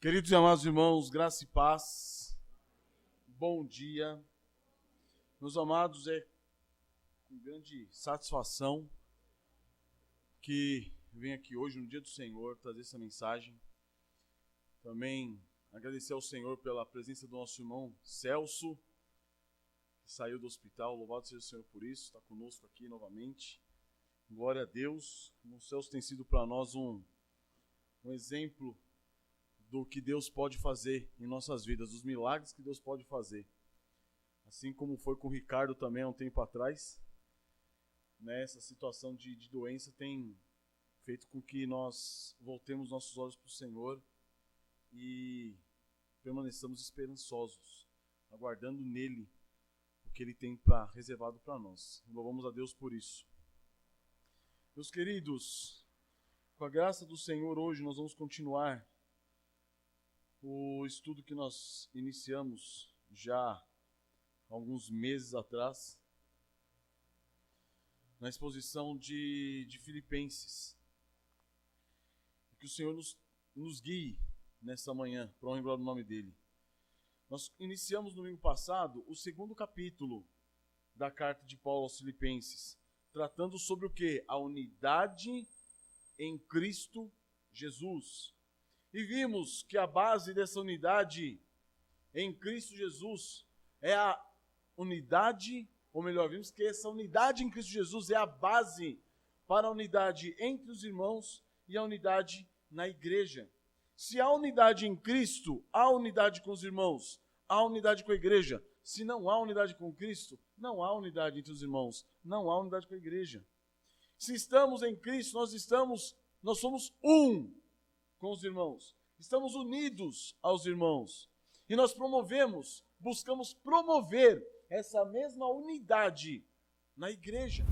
Queridos e amados irmãos, graça e paz, bom dia. Meus amados, é com grande satisfação que venho aqui hoje, no dia do Senhor, trazer essa mensagem. Também agradecer ao Senhor pela presença do nosso irmão Celso, que saiu do hospital. Louvado seja o Senhor por isso, está conosco aqui novamente. Glória a Deus. O Celso tem sido para nós um exemplo do que Deus pode fazer em nossas vidas, dos milagres que Deus pode fazer. Assim como foi com o Ricardo também há um tempo atrás, né, essa situação de doença tem feito com que nós voltemos nossos olhos para o Senhor e permaneçamos esperançosos, aguardando nele o que ele tem reservado para nós. Louvamos a Deus por isso. Meus queridos, com a graça do Senhor, hoje nós vamos continuar o estudo que nós iniciamos já há alguns meses atrás, na exposição de Filipenses. Que o Senhor nos guie nessa manhã, para honra e glória do nome dEle. Nós iniciamos no domingo passado o segundo capítulo da carta de Paulo aos Filipenses, tratando sobre o quê? A unidade em Cristo Jesus. E vimos que a base dessa unidade em Cristo Jesus é a unidade, ou melhor, vimos que essa unidade em Cristo Jesus é a base para a unidade entre os irmãos e a unidade na igreja. Se há unidade em Cristo, há unidade com os irmãos, há unidade com a igreja. Se não há unidade com Cristo, não há unidade entre os irmãos, não há unidade com a igreja. Se estamos em Cristo, nós somos um com os irmãos. Estamos unidos aos irmãos. E nós buscamos promover essa mesma unidade na igreja.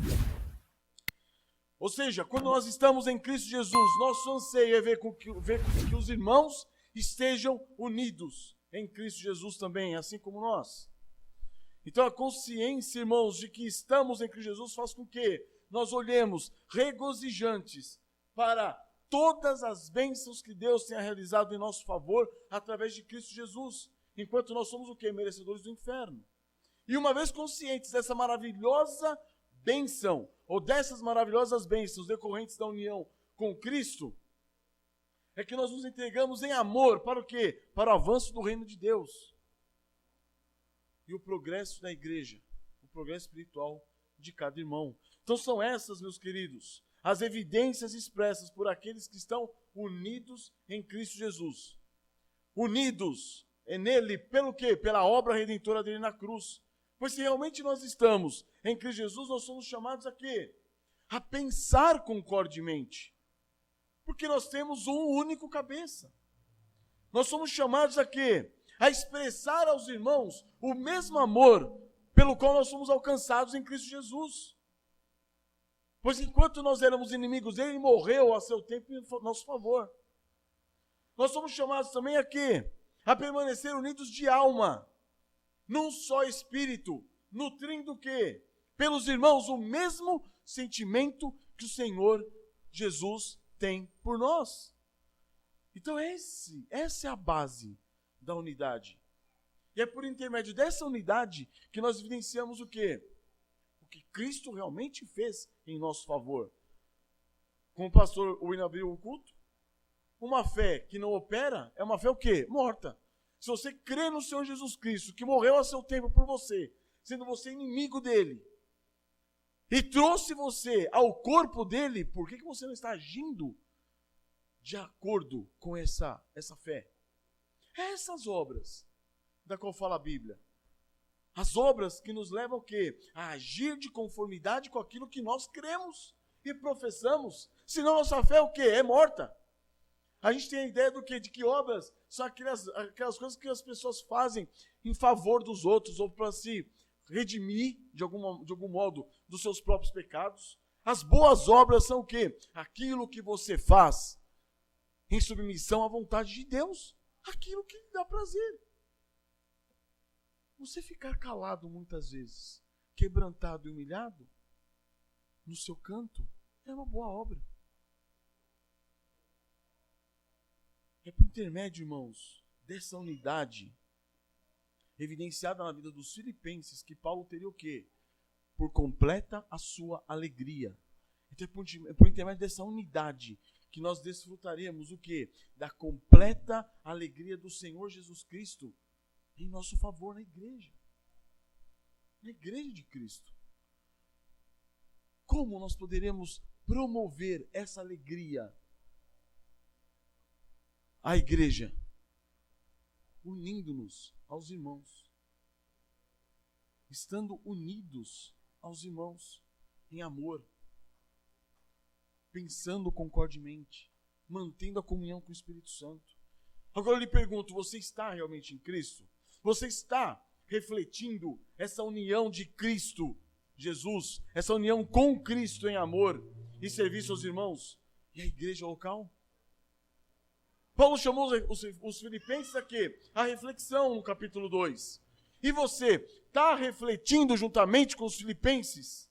Ou seja, quando nós estamos em Cristo Jesus, nosso anseio é ver com que os irmãos estejam unidos em Cristo Jesus também, assim como nós. Então a consciência, irmãos, de que estamos em Cristo Jesus faz com que nós olhemos regozijantes para todas as bênçãos que Deus tenha realizado em nosso favor através de Cristo Jesus, enquanto nós somos o quê? Merecedores do inferno. E uma vez conscientes dessa maravilhosa bênção, ou dessas maravilhosas bênçãos decorrentes da união com Cristo, é que nós nos entregamos em amor para o quê? Para o avanço do reino de Deus e o progresso da igreja, o progresso espiritual de cada irmão. Então são essas, meus queridos, as evidências expressas por aqueles que estão unidos em Cristo Jesus. Unidos nele, pelo quê? Pela obra redentora dele na cruz. Pois se realmente nós estamos em Cristo Jesus, nós somos chamados a quê? A pensar concordemente. Porque nós temos um único cabeça. Nós somos chamados a quê? A expressar aos irmãos o mesmo amor pelo qual nós somos alcançados em Cristo Jesus. Pois enquanto nós éramos inimigos dele, ele morreu a seu tempo em nosso favor. Nós somos chamados também a quê? A permanecer unidos de alma, num só espírito, nutrindo o quê? Pelos irmãos o mesmo sentimento que o Senhor Jesus tem por nós. Então essa é a base da unidade. E é por intermédio dessa unidade que nós evidenciamos o quê? O que Cristo realmente fez em nosso favor. Como o pastor William abriu o culto, uma fé que não opera é uma fé o quê? Morta. Se você crê no Senhor Jesus Cristo, que morreu a seu tempo por você, sendo você inimigo dele, e trouxe você ao corpo dele, por que você não está agindo de acordo com essa fé? Essas obras da qual fala a Bíblia. As obras que nos levam o quê? A agir de conformidade com aquilo que nós cremos e professamos. Senão nossa fé é o quê? É morta. A gente tem a ideia do quê? De que obras são aquelas coisas que as pessoas fazem em favor dos outros ou para se redimir de algum modo dos seus próprios pecados. As boas obras são o quê? Aquilo que você faz em submissão à vontade de Deus. Aquilo que lhe dá prazer. Você ficar calado muitas vezes, quebrantado e humilhado, no seu canto, é uma boa obra. É por intermédio, irmãos, dessa unidade evidenciada na vida dos filipenses que Paulo teria o quê? Por completa a sua alegria. Então é por intermédio dessa unidade que nós desfrutaremos o quê? Da completa alegria do Senhor Jesus Cristo em nosso favor na igreja. Na igreja de Cristo. Como nós poderemos promover essa alegria à igreja? Unindo-nos aos irmãos. Estando unidos aos irmãos em amor. Pensando concordemente. Mantendo a comunhão com o Espírito Santo. Agora eu lhe pergunto, você está realmente em Cristo? Você está refletindo essa união de Cristo Jesus, essa união com Cristo em amor e serviço aos irmãos e à igreja local? Paulo chamou os filipenses a quê? A reflexão no capítulo 2. E você está refletindo juntamente com os filipenses?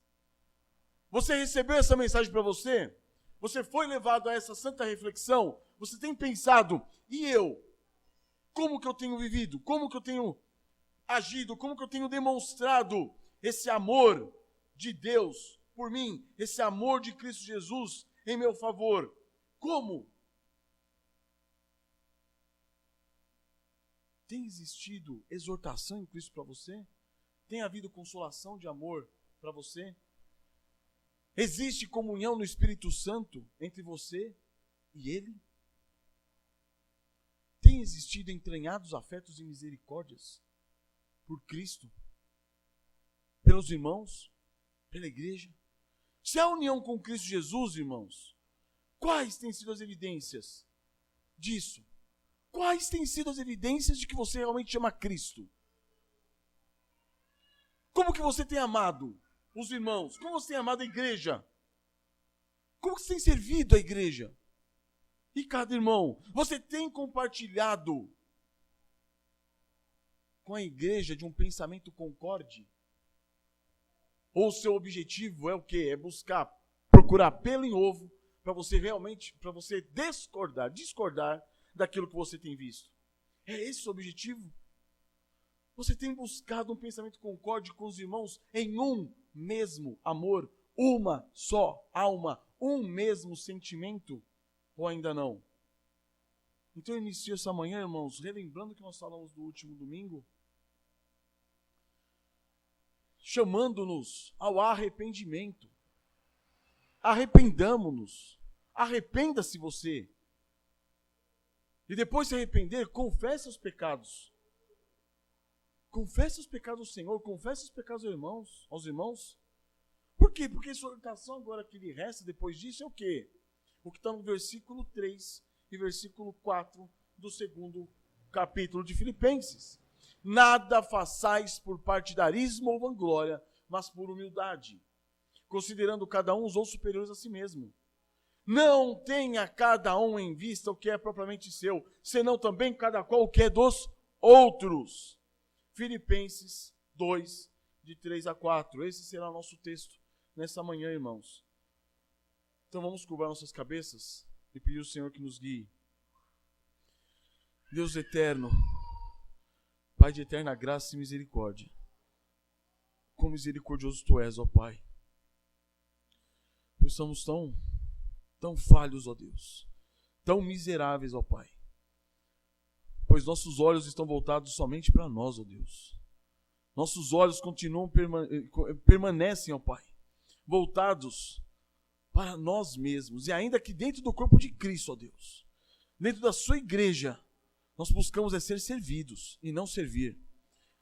Você recebeu essa mensagem para você? Você foi levado a essa santa reflexão? Você tem pensado, e eu? Como que eu tenho vivido? Como que eu tenho agido? Como que eu tenho demonstrado esse amor de Deus por mim? Esse amor de Cristo Jesus em meu favor? Como? Tem existido exortação em Cristo para você? Tem havido consolação de amor para você? Existe comunhão no Espírito Santo entre você e Ele? Tem existido entranhados afetos e misericórdias por Cristo? Pelos irmãos? Pela igreja? Se há união com Cristo Jesus, irmãos, quais têm sido as evidências disso? Quais têm sido as evidências de que você realmente ama Cristo? Como que você tem amado os irmãos? Como você tem amado a igreja? Como que você tem servido a igreja? E cada irmão, você tem compartilhado com a igreja de um pensamento concorde? Ou o seu objetivo é o quê? É procurar pelo em ovo, para você discordar daquilo que você tem visto? É esse o objetivo? Você tem buscado um pensamento concorde com os irmãos em um mesmo amor, uma só alma, um mesmo sentimento? Ou ainda não? Então eu inicio essa manhã, irmãos, relembrando o que nós falamos do último domingo, chamando-nos ao arrependimento. Arrependamo-nos. Arrependa-se você. E depois de se arrepender, confesse os pecados. Confesse os pecados ao Senhor, confesse os pecados aos irmãos. Por quê? Porque a exortação agora que lhe resta depois disso é o quê? O que está no versículo 3 e versículo 4 do 2º capítulo de Filipenses. Nada façais por partidarismo ou vanglória, mas por humildade, considerando cada um os outros superiores a si mesmo. Não tenha cada um em vista o que é propriamente seu, senão também cada qual o que é dos outros. Filipenses 2, de 3 a 4. Esse será o nosso texto nessa manhã, irmãos. Então vamos curvar nossas cabeças e pedir ao Senhor que nos guie. Deus eterno, Pai de eterna graça e misericórdia, quão misericordioso Tu és, ó Pai. Pois somos tão falhos, ó Deus, tão miseráveis, ó Pai. Pois nossos olhos estão voltados somente para nós, ó Deus. Nossos olhos permanecem, ó Pai, voltados para nós mesmos. E ainda que dentro do corpo de Cristo, ó Deus, dentro da sua igreja, nós buscamos ser servidos e não servir.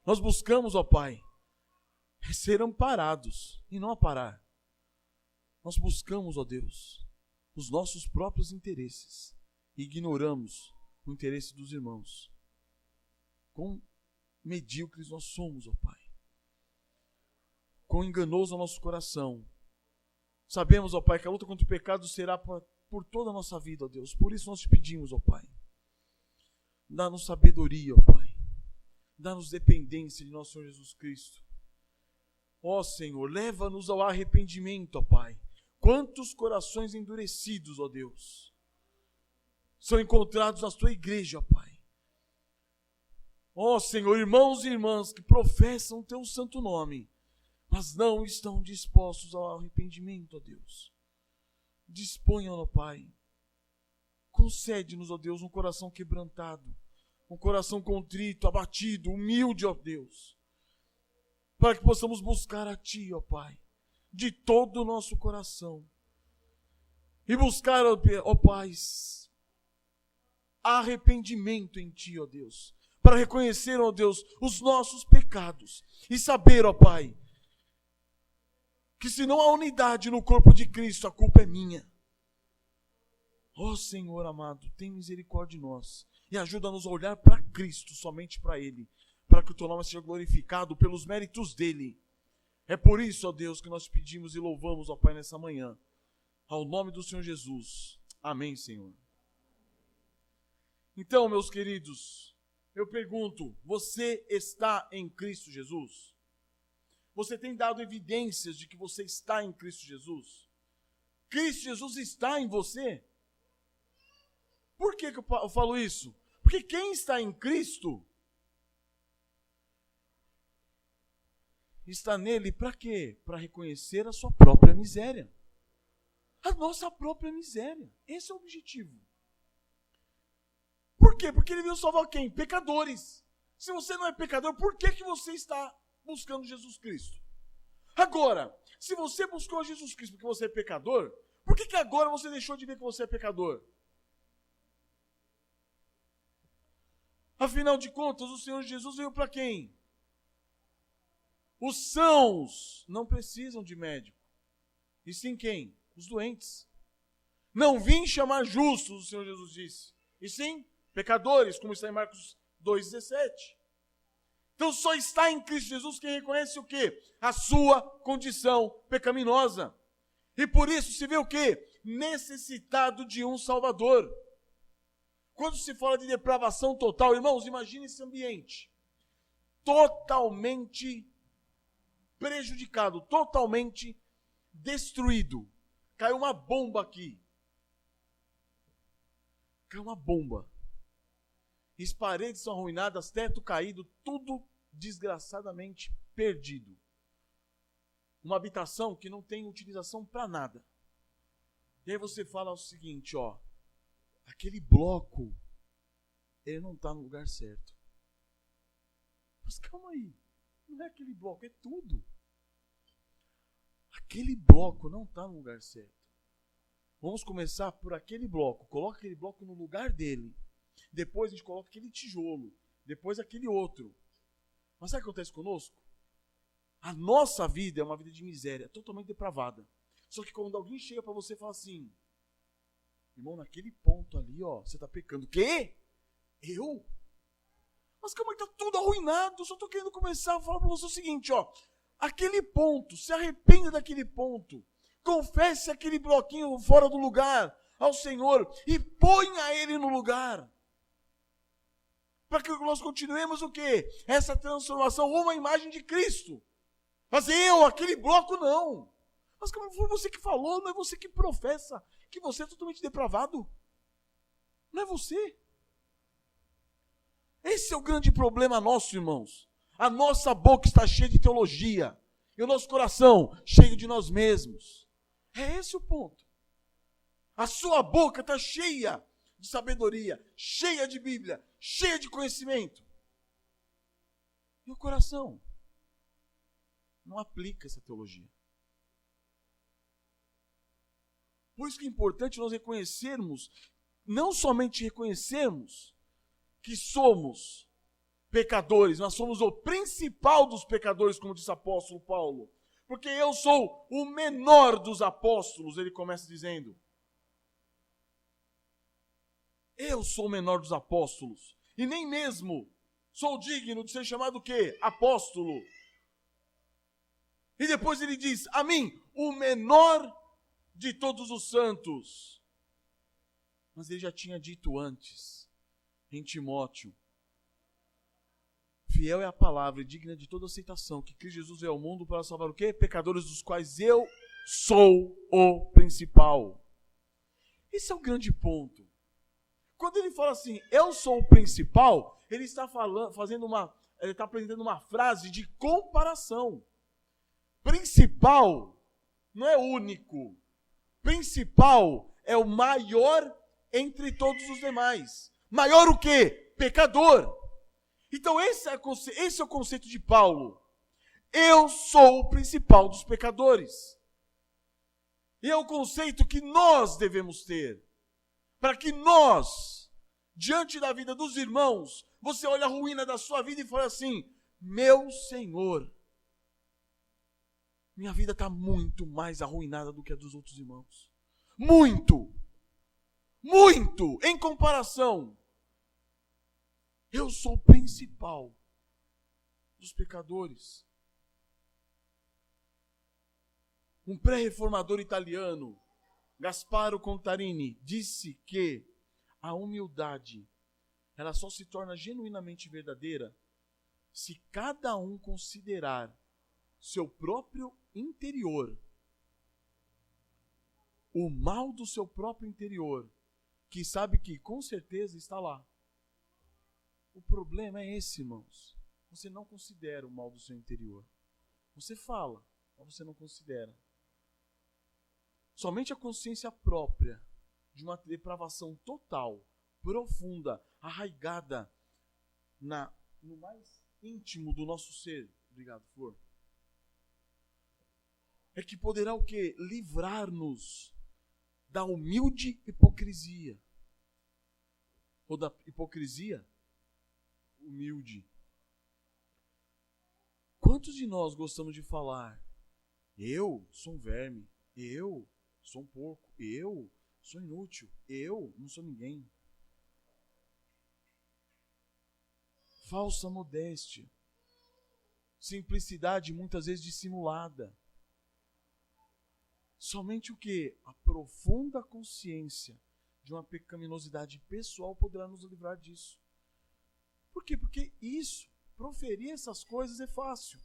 Nós buscamos, ó Pai, ser amparados e não aparar. Nós buscamos, ó Deus, os nossos próprios interesses e ignoramos o interesse dos irmãos. Quão medíocres nós somos, ó Pai. Quão enganoso é o nosso coração. Sabemos, ó Pai, que a luta contra o pecado será por toda a nossa vida, ó Deus. Por isso nós te pedimos, ó Pai, dá-nos sabedoria, ó Pai. Dá-nos dependência de nosso Senhor Jesus Cristo. Ó Senhor, leva-nos ao arrependimento, ó Pai. Quantos corações endurecidos, ó Deus. são encontrados na tua igreja, Pai. Ó Senhor, irmãos e irmãs que professam o teu santo nome, mas não estão dispostos ao arrependimento, ó Deus. Disponha, ó Pai. Concede-nos, ó Deus, um coração quebrantado, um coração contrito, abatido, humilde, ó Deus, para que possamos buscar a Ti, ó Pai, de todo o nosso coração. E buscar, ó Pai, arrependimento em Ti, ó Deus, para reconhecer, ó Deus, os nossos pecados e saber, ó Pai, que se não há unidade no corpo de Cristo, a culpa é minha. Ó Senhor amado, tem misericórdia de nós e ajuda-nos a olhar para Cristo, somente para Ele, para que o Teu nome seja glorificado pelos méritos dEle. É por isso, ó Deus, que nós pedimos e louvamos, ó Pai, nessa manhã, ao nome do Senhor Jesus. Amém, Senhor. Então, meus queridos, eu pergunto, você está em Cristo Jesus? Você tem dado evidências de que você está em Cristo Jesus? Cristo Jesus está em você? Por que eu falo isso? Porque quem está em Cristo está nele para quê? Para reconhecer a sua própria miséria. A nossa própria miséria. Esse é o objetivo. Por quê? Porque ele veio salvar quem? Pecadores. Se você não é pecador, por que você está buscando Jesus Cristo? Agora, se você buscou Jesus Cristo porque você é pecador, por que agora você deixou de ver que você é pecador? Afinal de contas, o Senhor Jesus veio para quem? Os sãos não precisam de médico. E sim quem? Os doentes. Não vim chamar justos, o Senhor Jesus disse. E sim, pecadores, como está em Marcos 2,17. Então só está em Cristo Jesus quem reconhece o quê? A sua condição pecaminosa. E por isso se vê o quê? Necessitado de um Salvador. Quando se fala de depravação total, irmãos, imagine esse ambiente. Totalmente prejudicado, totalmente destruído. Caiu uma bomba aqui. Caiu uma bomba. As paredes são arruinadas, teto caído, tudo desgraçadamente perdido. Uma habitação que não tem utilização para nada. E aí você fala o seguinte, ó, aquele bloco, ele não está no lugar certo. Mas calma aí, não é aquele bloco, é tudo. Aquele bloco não está no lugar certo. Vamos começar por aquele bloco, coloca aquele bloco no lugar dele. Depois a gente coloca aquele tijolo, depois aquele outro. Mas sabe o que acontece conosco? A nossa vida é uma vida de miséria, totalmente depravada. Só que quando alguém chega para você e fala assim, irmão, naquele ponto ali, ó, você está pecando. O quê? Eu? Mas calma, está tudo arruinado. Eu só estou querendo começar a falar para você o seguinte, ó. Aquele ponto, se arrependa daquele ponto. Confesse aquele bloquinho fora do lugar ao Senhor e ponha Ele no lugar. Para que nós continuemos o quê? Essa transformação rumo à imagem de Cristo. Mas aquele bloco não. Mas como foi você que falou, não é você que professa que você é totalmente depravado. Não é você. Esse é o grande problema nosso, irmãos. A nossa boca está cheia de teologia. E o nosso coração cheio de nós mesmos. É esse o ponto. A sua boca está cheia de sabedoria, cheia de Bíblia, cheia de conhecimento. E o coração não aplica essa teologia. Por isso que é importante nós reconhecermos, não somente reconhecermos que somos pecadores, nós somos o principal dos pecadores, como disse o apóstolo Paulo. Porque eu sou o menor dos apóstolos, ele começa dizendo. Eu sou o menor dos apóstolos. E nem mesmo sou digno de ser chamado o quê? Apóstolo. E depois ele diz, a mim, o menor de todos os santos. Mas ele já tinha dito antes, em Timóteo, fiel é a palavra e digna de toda aceitação, que Cristo Jesus veio ao mundo para salvar o quê? Pecadores dos quais eu sou o principal. Esse é o grande ponto. Quando ele fala assim, eu sou o principal, ele está ele está apresentando uma frase de comparação. Principal não é único. Principal é o maior entre todos os demais. Maior o quê? Pecador. Então esse é o conceito de Paulo. Eu sou o principal dos pecadores. E é o conceito que nós devemos ter. Para que nós, diante da vida dos irmãos, você olha a ruína da sua vida e fala assim, meu Senhor, minha vida está muito mais arruinada do que a dos outros irmãos. Muito! Muito! Em comparação. Eu sou o principal dos pecadores. Um pré-reformador italiano, Gasparo Contarini, disse que a humildade ela só se torna genuinamente verdadeira se cada um considerar seu próprio interior, o mal do seu próprio interior, que sabe que com certeza está lá. O problema é esse, irmãos. Você não considera o mal do seu interior. Você fala, mas você não considera. Somente a consciência própria de uma depravação total, profunda, arraigada no mais íntimo do nosso ser, obrigado, Flor, é que poderá o quê? Livrar-nos da humilde hipocrisia. Ou da hipocrisia humilde. Quantos de nós gostamos de falar, eu sou um verme, eu sou um porco, eu sou inútil, eu não sou ninguém. Falsa modéstia. Simplicidade muitas vezes dissimulada. Somente o quê? A profunda consciência de uma pecaminosidade pessoal poderá nos livrar disso. Por quê? Porque proferir essas coisas é fácil.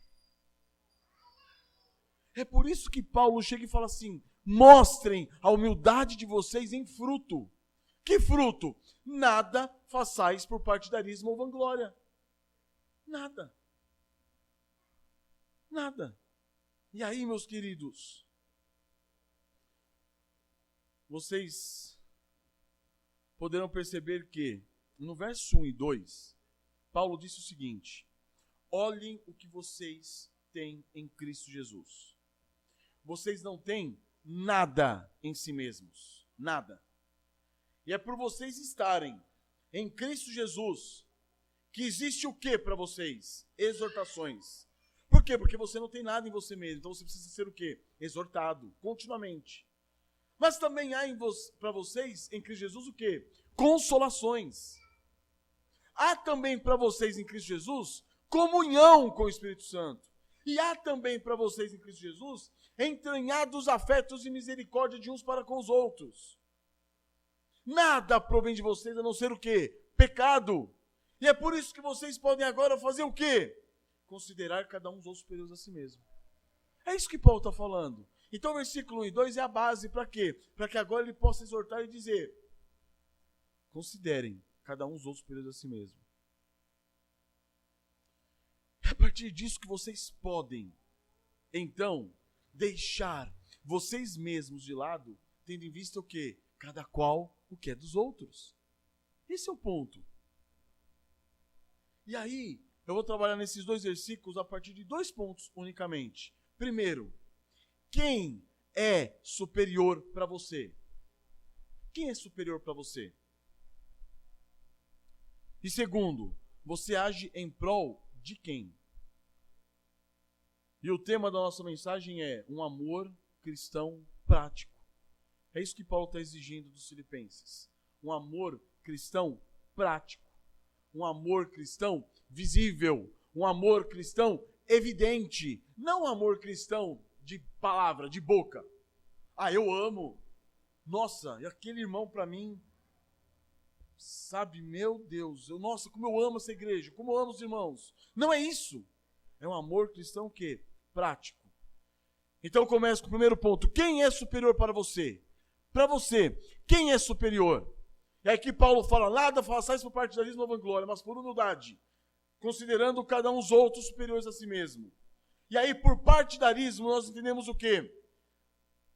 É por isso que Paulo chega e fala assim, mostrem a humildade de vocês em fruto. Que fruto? Nada façais por partidarismo ou vanglória. Nada. Nada. E aí, meus queridos, vocês poderão perceber que no verso 1 e 2, Paulo disse o seguinte, olhem o que vocês têm em Cristo Jesus. Vocês não têm nada em si mesmos. Nada. E é por vocês estarem em Cristo Jesus que existe o que para vocês? Exortações. Por quê? Porque você não tem nada em você mesmo. Então você precisa ser o quê? Exortado, continuamente. Mas também há para vocês, em Cristo Jesus, o quê? Consolações. Há também para vocês em Cristo Jesus comunhão com o Espírito Santo. E há também para vocês em Cristo Jesus entranhados afetos e misericórdia de uns para com os outros. Nada provém de vocês a não ser o quê? Pecado. E é por isso que vocês podem agora fazer o quê? Considerar cada um os outros superiores a si mesmo. É isso que Paulo está falando. Então, versículo 1 e 2 é a base para quê? Para que agora ele possa exortar e dizer, considerem cada um os outros superiores a si mesmo. É a partir disso que vocês podem, então, deixar vocês mesmos de lado, tendo em vista o quê? Cada qual o que é dos outros. Esse é o ponto. E aí, eu vou trabalhar nesses 2 versículos a partir de 2 pontos unicamente. Primeiro, quem é superior para você? Quem é superior para você? E segundo, você age em prol de quem? E o tema da nossa mensagem é um amor cristão prático. É isso que Paulo está exigindo dos filipenses. Um amor cristão prático. Um amor cristão visível. Um amor cristão evidente. Não um amor cristão de palavra, de boca. Ah, eu amo. Nossa, e aquele irmão para mim, sabe, meu Deus, nossa, como eu amo essa igreja, como eu amo os irmãos. Não é isso. É um amor cristão o quê? Prático. Então começa com o primeiro ponto. Quem é superior para você? Para você, quem é superior? E É que Paulo fala, nada façais por partidarismo ou vanglória, mas por humildade, considerando cada um os outros superiores a si mesmo. E aí, por partidarismo, nós entendemos o quê?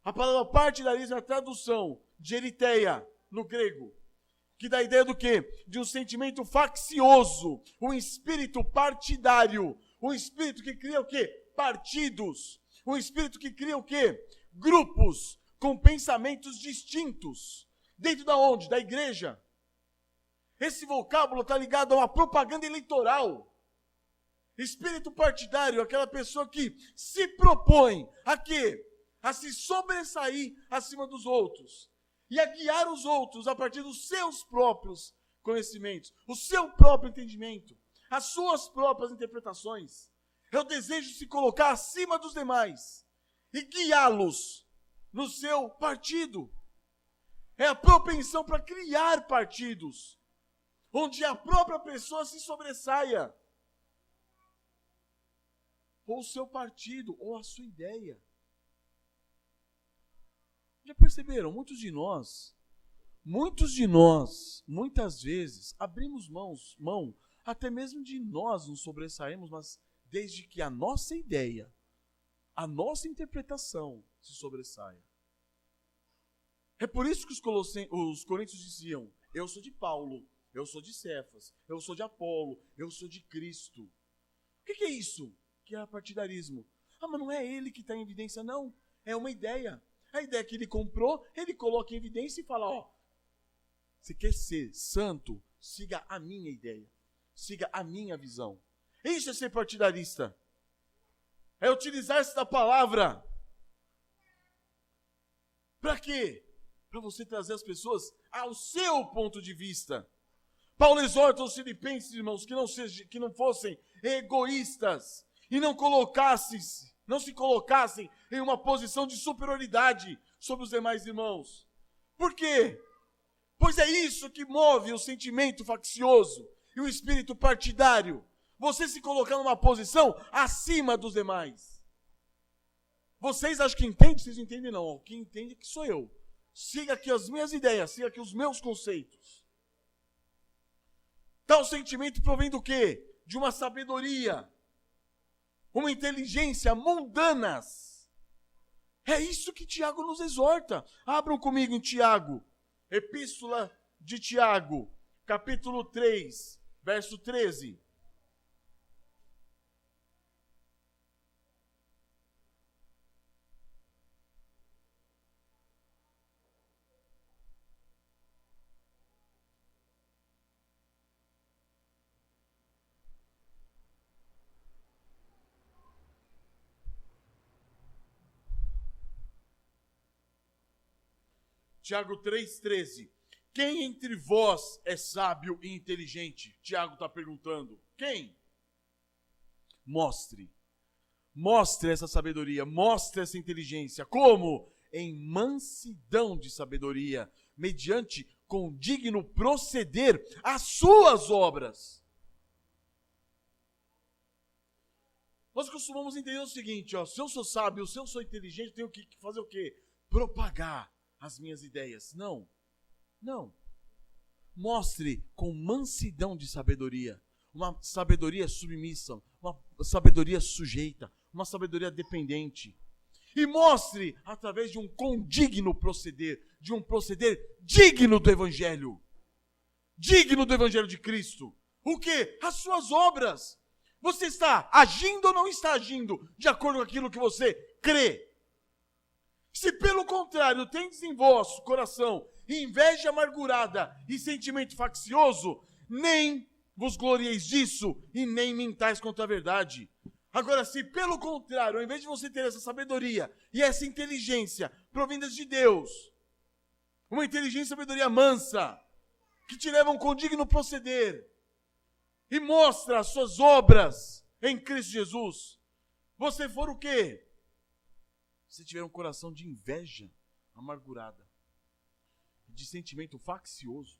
A palavra partidarismo é a tradução de eritheia, no grego, que dá a ideia do quê? De um sentimento faccioso, um espírito partidário, um espírito que cria o quê? Partidos, um espírito que cria o quê? Grupos com pensamentos distintos. Dentro da onde? Da igreja. Esse vocábulo está ligado a uma propaganda eleitoral. Espírito partidário, aquela pessoa que se propõe a quê? A se sobressair acima dos outros. E a guiar os outros a partir dos seus próprios conhecimentos, o seu próprio entendimento, as suas próprias interpretações. É o desejo de se colocar acima dos demais e guiá-los no seu partido. É a propensão para criar partidos, onde a própria pessoa se sobressaia. Ou o seu partido, ou a sua ideia. Já perceberam? Muitos de nós, muitas vezes, abrimos mão, até mesmo de nós nos sobressairmos, mas desde que a nossa ideia, a nossa interpretação se sobressaia. É por isso que os coríntios diziam, eu sou de Paulo, eu sou de Cefas, eu sou de Apolo, eu sou de Cristo. O que é isso? Que é partidarismo. Ah, mas não é ele que está em evidência, não. É uma ideia. A ideia que ele comprou, ele coloca em evidência e fala, ó, você quer ser santo? Siga a minha ideia. Siga a minha visão. Isso é ser partidarista. É utilizar-se da palavra. Para quê? Para você trazer as pessoas ao seu ponto de vista. Paulo exorta os filipenses, irmãos, que não fossem egoístas e não se colocassem em uma posição de superioridade sobre os demais irmãos. Por quê? Pois é isso que move o sentimento faccioso e o espírito partidário. Você se colocar numa posição acima dos demais. Vocês acham que entendem? Vocês não entendem não. O que entende é que sou eu. Siga aqui as minhas ideias, siga aqui os meus conceitos. Tal sentimento provém do quê? De uma sabedoria, uma inteligência mundanas. É isso que Tiago nos exorta. Abram comigo em Tiago, Epístola de Tiago, capítulo 3, verso 13. Tiago 3,13. Quem entre vós é sábio e inteligente? Tiago está perguntando. Quem? Mostre essa sabedoria, mostre essa inteligência. Como? Em mansidão de sabedoria, mediante condigno proceder às suas obras. Nós costumamos entender o seguinte, ó, se eu sou sábio, se eu sou inteligente, eu tenho que fazer o quê? Propagar as minhas ideias. Não. Mostre com mansidão de sabedoria, uma sabedoria submissa, uma sabedoria sujeita, uma sabedoria dependente. E mostre através de um condigno proceder, de um proceder digno do Evangelho de Cristo. O quê? As suas obras. Você está agindo ou não está agindo de acordo com aquilo que você crê? Se pelo contrário tendes em vosso coração inveja amargurada e sentimento faccioso, nem vos glorieis disso e nem mintais contra a verdade. Agora, se pelo contrário, ao invés de você ter essa sabedoria e essa inteligência provindas de Deus, uma inteligência e sabedoria mansa, que te leva a um condigno proceder e mostra as suas obras em Cristo Jesus, você for o quê? Se tiver um coração de inveja amargurada, de sentimento faccioso,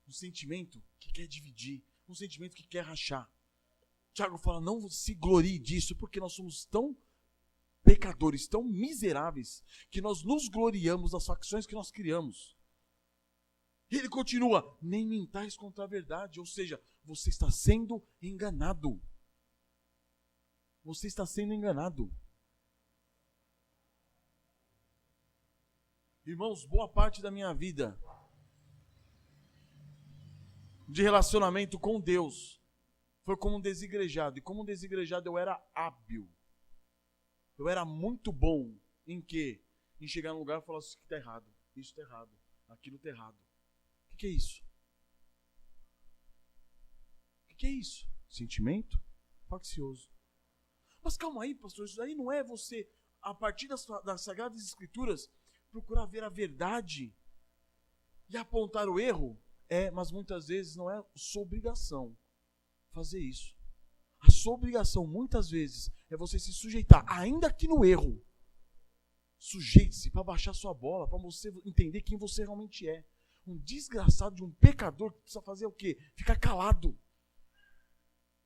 um sentimento que quer dividir, um sentimento que quer rachar. Tiago fala, não se glorie disso, porque nós somos tão pecadores, tão miseráveis, que nós nos gloriamos das facções que nós criamos. E ele continua, nem mentais contra a verdade. Ou seja, você está sendo enganado. Você está sendo enganado. Irmãos, boa parte da minha vida de relacionamento com Deus foi como um desigrejado. E como um desigrejado eu era hábil. Eu era muito bom em quê? Em chegar num lugar e falar assim, que está errado, isso está errado, aquilo está errado. O que é isso? O que é isso? Sentimento faccioso. Mas calma aí, pastor, isso daí não é você, a partir das Sagradas Escrituras, procurar ver a verdade e apontar o erro? Mas muitas vezes não é sua obrigação fazer isso. A sua obrigação, muitas vezes, é você se sujeitar, ainda que no erro. Sujeite-se para baixar sua bola, para você entender quem você realmente é. Um desgraçado de um pecador que precisa fazer o quê? Ficar calado.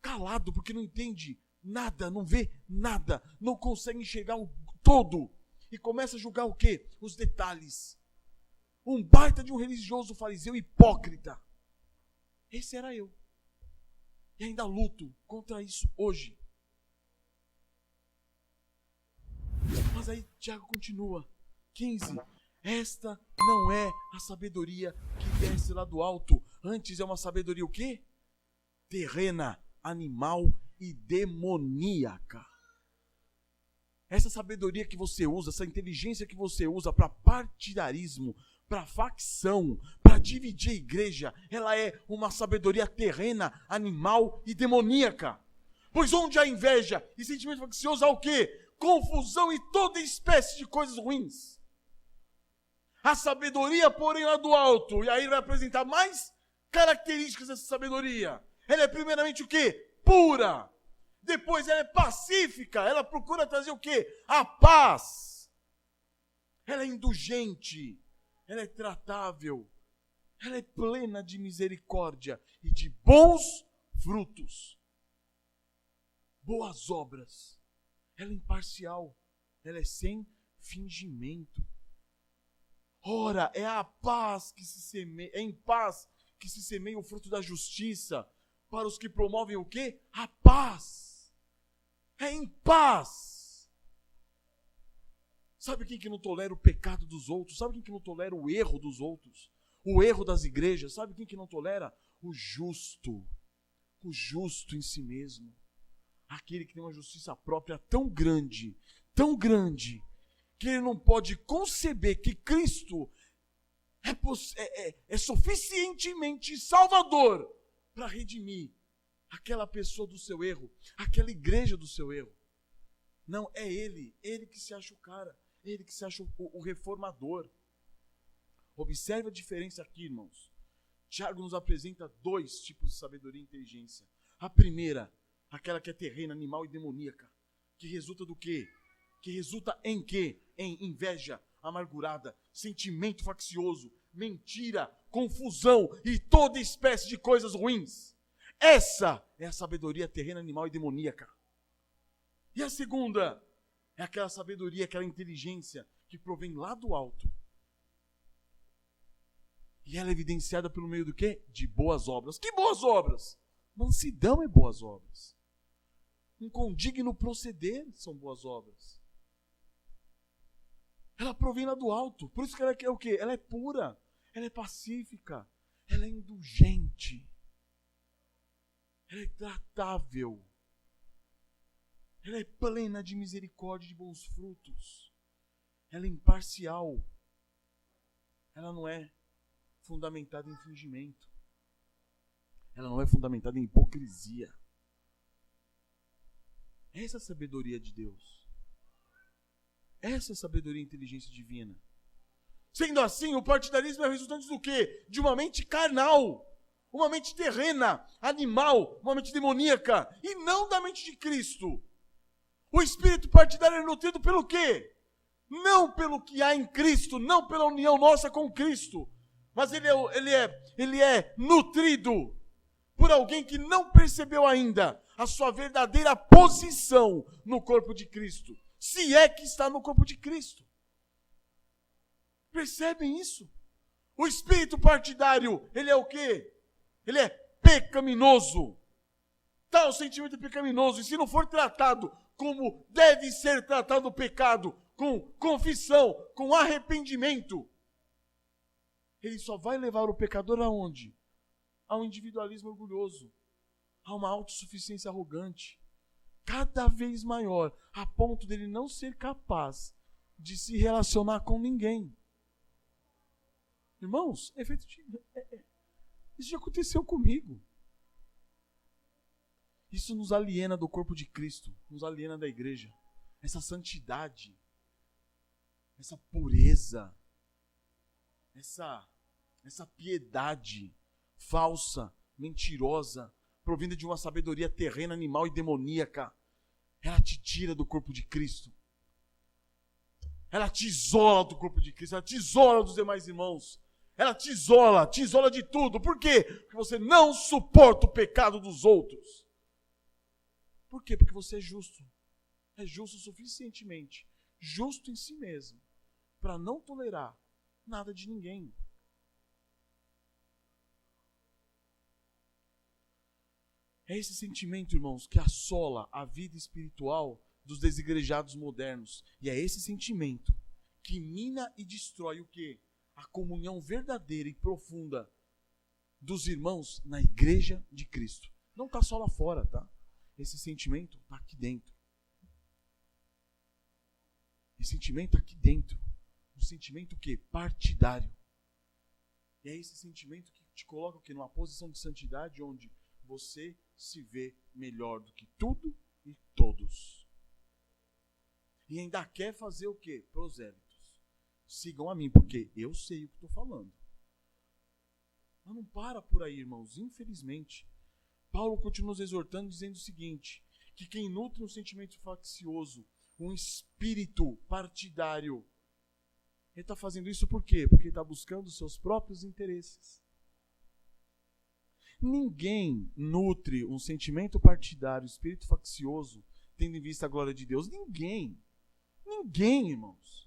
Calado, porque não entende nada, não vê nada, não consegue enxergar o todo. E começa a julgar o quê? Os detalhes. Um baita de um religioso fariseu hipócrita. Esse era eu. E ainda luto contra isso hoje. Mas aí Tiago continua. 15. Esta não é a sabedoria que desce lá do alto. Antes é uma sabedoria o quê? Terrena, animal e demoníaca. Essa sabedoria que você usa, essa inteligência que você usa para partidarismo, para facção, para dividir a igreja, ela é uma sabedoria terrena, animal e demoníaca. Pois onde há inveja e sentimento faccioso há o quê? Confusão e toda espécie de coisas ruins. A sabedoria, porém, lá do alto, e aí ele vai apresentar mais características dessa sabedoria. Ela é primeiramente o quê? Pura. Depois ela é pacífica, ela procura trazer o quê? A paz. Ela é indulgente, ela é tratável, ela é plena de misericórdia e de bons frutos. Boas obras. Ela é imparcial, ela é sem fingimento. Ora, é a paz que se semeia, é em paz que se semeia o fruto da justiça para os que promovem o quê? A paz. É em paz. Sabe quem que não tolera o pecado dos outros? Sabe quem que não tolera o erro dos outros? O erro das igrejas? Sabe quem que não tolera? O justo. O justo em si mesmo. Aquele que tem uma justiça própria tão grande, que ele não pode conceber que Cristo é suficientemente salvador para redimir aquela pessoa do seu erro, aquela igreja do seu erro. Não, é ele que se acha o cara, ele que se acha o reformador. Observe a diferença aqui, irmãos. Tiago nos apresenta 2 tipos de sabedoria e inteligência. A primeira, aquela que é terrena, animal e demoníaca, que resulta do quê? Que resulta em quê? Em inveja amargurada, sentimento faccioso, mentira, confusão e toda espécie de coisas ruins. Essa é a sabedoria terrena, animal e demoníaca. E a segunda é aquela sabedoria, aquela inteligência que provém lá do alto. E ela é evidenciada pelo meio do quê? De boas obras. Que boas obras? Mansidão é boas obras. Um condigno proceder são boas obras. Ela provém lá do alto. Por isso que ela é o quê? Ela é pura. Ela é pacífica. Ela é indulgente. Ela é tratável. Ela é plena de misericórdia e de bons frutos. Ela é imparcial. Ela não é fundamentada em fingimento. Ela não é fundamentada em hipocrisia. Essa é a sabedoria de Deus. Essa é a sabedoria e inteligência divina. Sendo assim, o partidarismo é resultante do quê? De uma mente carnal, uma mente terrena, animal, uma mente demoníaca, e não da mente de Cristo. O espírito partidário é nutrido pelo quê? Não pelo que há em Cristo, não pela união nossa com Cristo, mas ele é nutrido por alguém que não percebeu ainda a sua verdadeira posição no corpo de Cristo, se é que está no corpo de Cristo. Percebem isso? O espírito partidário, ele é o quê? Ele é pecaminoso. Tal sentimento é pecaminoso. E se não for tratado como deve ser tratado o pecado, com confissão, com arrependimento, ele só vai levar o pecador aonde? Ao individualismo orgulhoso, a uma autossuficiência arrogante, cada vez maior, a ponto dele não ser capaz de se relacionar com ninguém. Irmãos, isso já aconteceu comigo. Isso nos aliena do corpo de Cristo, nos aliena da igreja. Essa santidade, essa pureza, essa piedade falsa, mentirosa, provinda de uma sabedoria terrena, animal e demoníaca, ela te tira do corpo de Cristo. Ela te isola do corpo de Cristo, ela te isola dos demais irmãos. Ela te isola de tudo. Por quê? Porque você não suporta o pecado dos outros. Por quê? Porque você é justo. É justo suficientemente. Justo em si mesmo. Para não tolerar nada de ninguém. É esse sentimento, irmãos, que assola a vida espiritual dos desigrejados modernos. E é esse sentimento que mina e destrói o quê? A comunhão verdadeira e profunda dos irmãos na igreja de Cristo. Não está só lá fora, tá? Esse sentimento está aqui dentro. Esse sentimento aqui dentro. Um sentimento o quê? Partidário. E é esse sentimento que te coloca o quê? Numa posição de santidade onde você se vê melhor do que tudo e todos. E ainda quer fazer o quê? Prosélitos. Sigam a mim, porque eu sei o que estou falando. Mas não para por aí, irmãos. Infelizmente, Paulo continua nos exortando, dizendo o seguinte, que quem nutre um sentimento faccioso, um espírito partidário, ele está fazendo isso por quê? Porque ele está buscando os seus próprios interesses. Ninguém nutre um sentimento partidário, espírito faccioso, tendo em vista a glória de Deus. Ninguém. Ninguém, irmãos.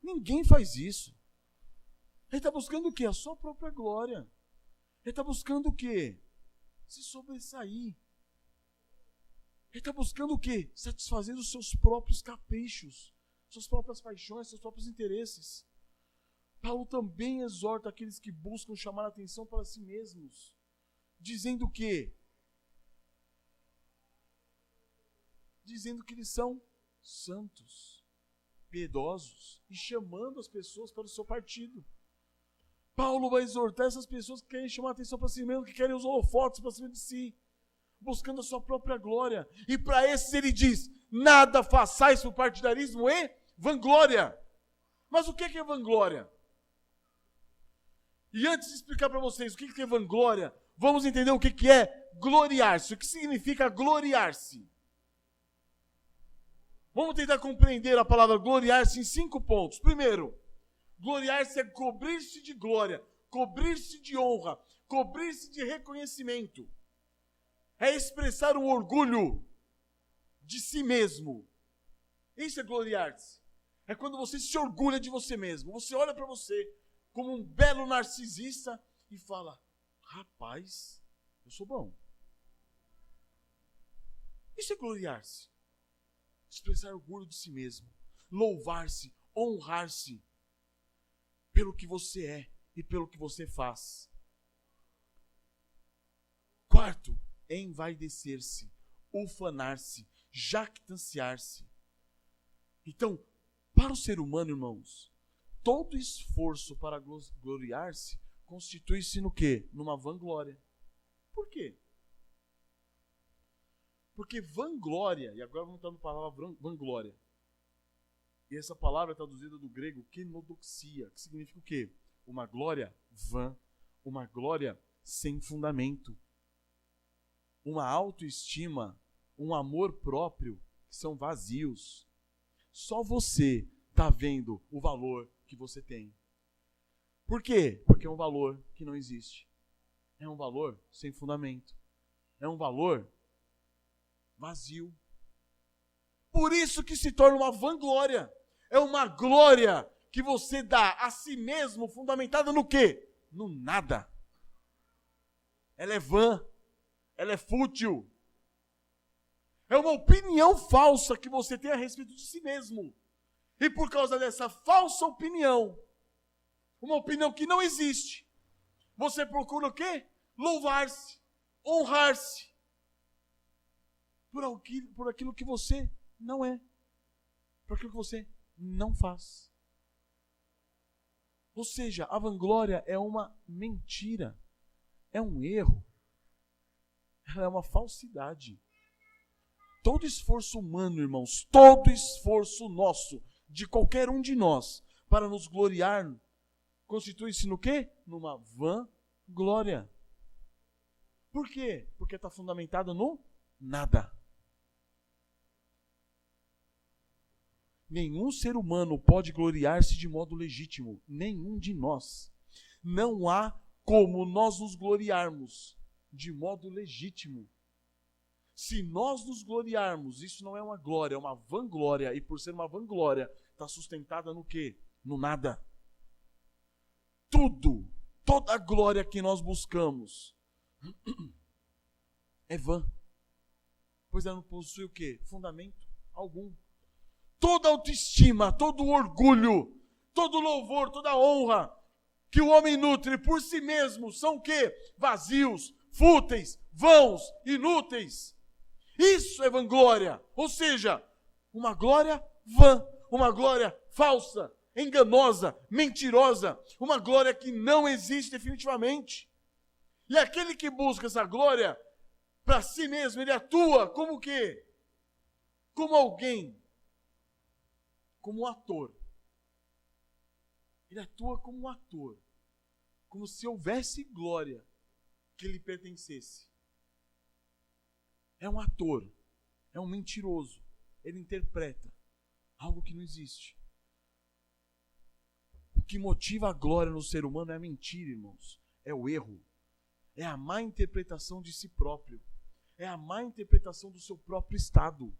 Ninguém faz isso. Ele está buscando o quê? A sua própria glória. Ele está buscando o quê? Se sobressair. Ele está buscando o quê? Satisfazer os seus próprios caprichos, suas próprias paixões, seus próprios interesses. Paulo também exorta aqueles que buscam chamar a atenção para si mesmos, dizendo o quê? Dizendo que eles são santos, piedosos e chamando as pessoas para o seu partido. Paulo vai exortar essas pessoas que querem chamar a atenção para si mesmos, que querem os holofotes para cima de si, buscando a sua própria glória. E para esses ele diz, nada façais por partidarismo e vanglória. Mas o que é vanglória? E antes de explicar para vocês o que é vanglória, vamos entender o que é gloriar-se. O que significa gloriar-se? Vamos tentar compreender a palavra gloriar-se em 5 pontos. Primeiro, gloriar-se é cobrir-se de glória, cobrir-se de honra, cobrir-se de reconhecimento. É expressar um orgulho de si mesmo. Isso é gloriar-se. É quando você se orgulha de você mesmo. Você olha para você como um belo narcisista e fala, rapaz, eu sou bom. Isso é gloriar-se. Expressar orgulho de si mesmo. Louvar-se, honrar-se pelo que você é e pelo que você faz. Quarto, envaidecer-se, ufanar-se, jactanciar-se. Então, para o ser humano, irmãos, todo esforço para gloriar-se constitui-se no quê? Numa vanglória. Por quê? Porque vanglória, e agora vamos estar na palavra vanglória. E essa palavra é traduzida do grego kenodoxia, que significa o quê? Uma glória vã, uma glória sem fundamento. Uma autoestima, um amor próprio que são vazios. Só você está vendo o valor que você tem. Por quê? Porque é um valor que não existe. É um valor sem fundamento. É um valor vazio. Por isso que se torna uma vanglória. É uma glória que você dá a si mesmo, fundamentada no quê? No nada. Ela é vã, ela é fútil. É uma opinião falsa que você tem a respeito de si mesmo. E por causa dessa falsa opinião, uma opinião que não existe, você procura o quê? Louvar-se, honrar-se por aquilo que você não é, por aquilo que você não faz. Ou seja, a vanglória é uma mentira, é um erro, ela é uma falsidade. Todo esforço humano, irmãos, todo esforço nosso, de qualquer um de nós, para nos gloriar, constitui-se no quê? Numa vanglória. Por quê? Porque está fundamentado no nada. Nenhum ser humano pode gloriar-se de modo legítimo. Nenhum de nós. Não há como nós nos gloriarmos de modo legítimo. Se nós nos gloriarmos, isso não é uma glória, é uma vanglória. E por ser uma vanglória, está sustentada no quê? No nada. Tudo, toda a glória que nós buscamos é vã. Pois ela não possui o quê? Fundamento algum. Toda autoestima, todo orgulho, todo louvor, toda honra que o homem nutre por si mesmo são o quê? Vazios, fúteis, vãos, inúteis. Isso é vanglória, ou seja, uma glória vã, uma glória falsa, enganosa, mentirosa, uma glória que não existe definitivamente. E aquele que busca essa glória para si mesmo, ele atua como o quê? Como alguém, como um ator. Ele atua como um ator, como se houvesse glória que lhe pertencesse. É um ator, é um mentiroso. Ele interpreta algo que não existe. O que motiva a glória no ser humano é a mentira, irmãos. É o erro. É a má interpretação de si próprio. É a má interpretação do seu próprio estado.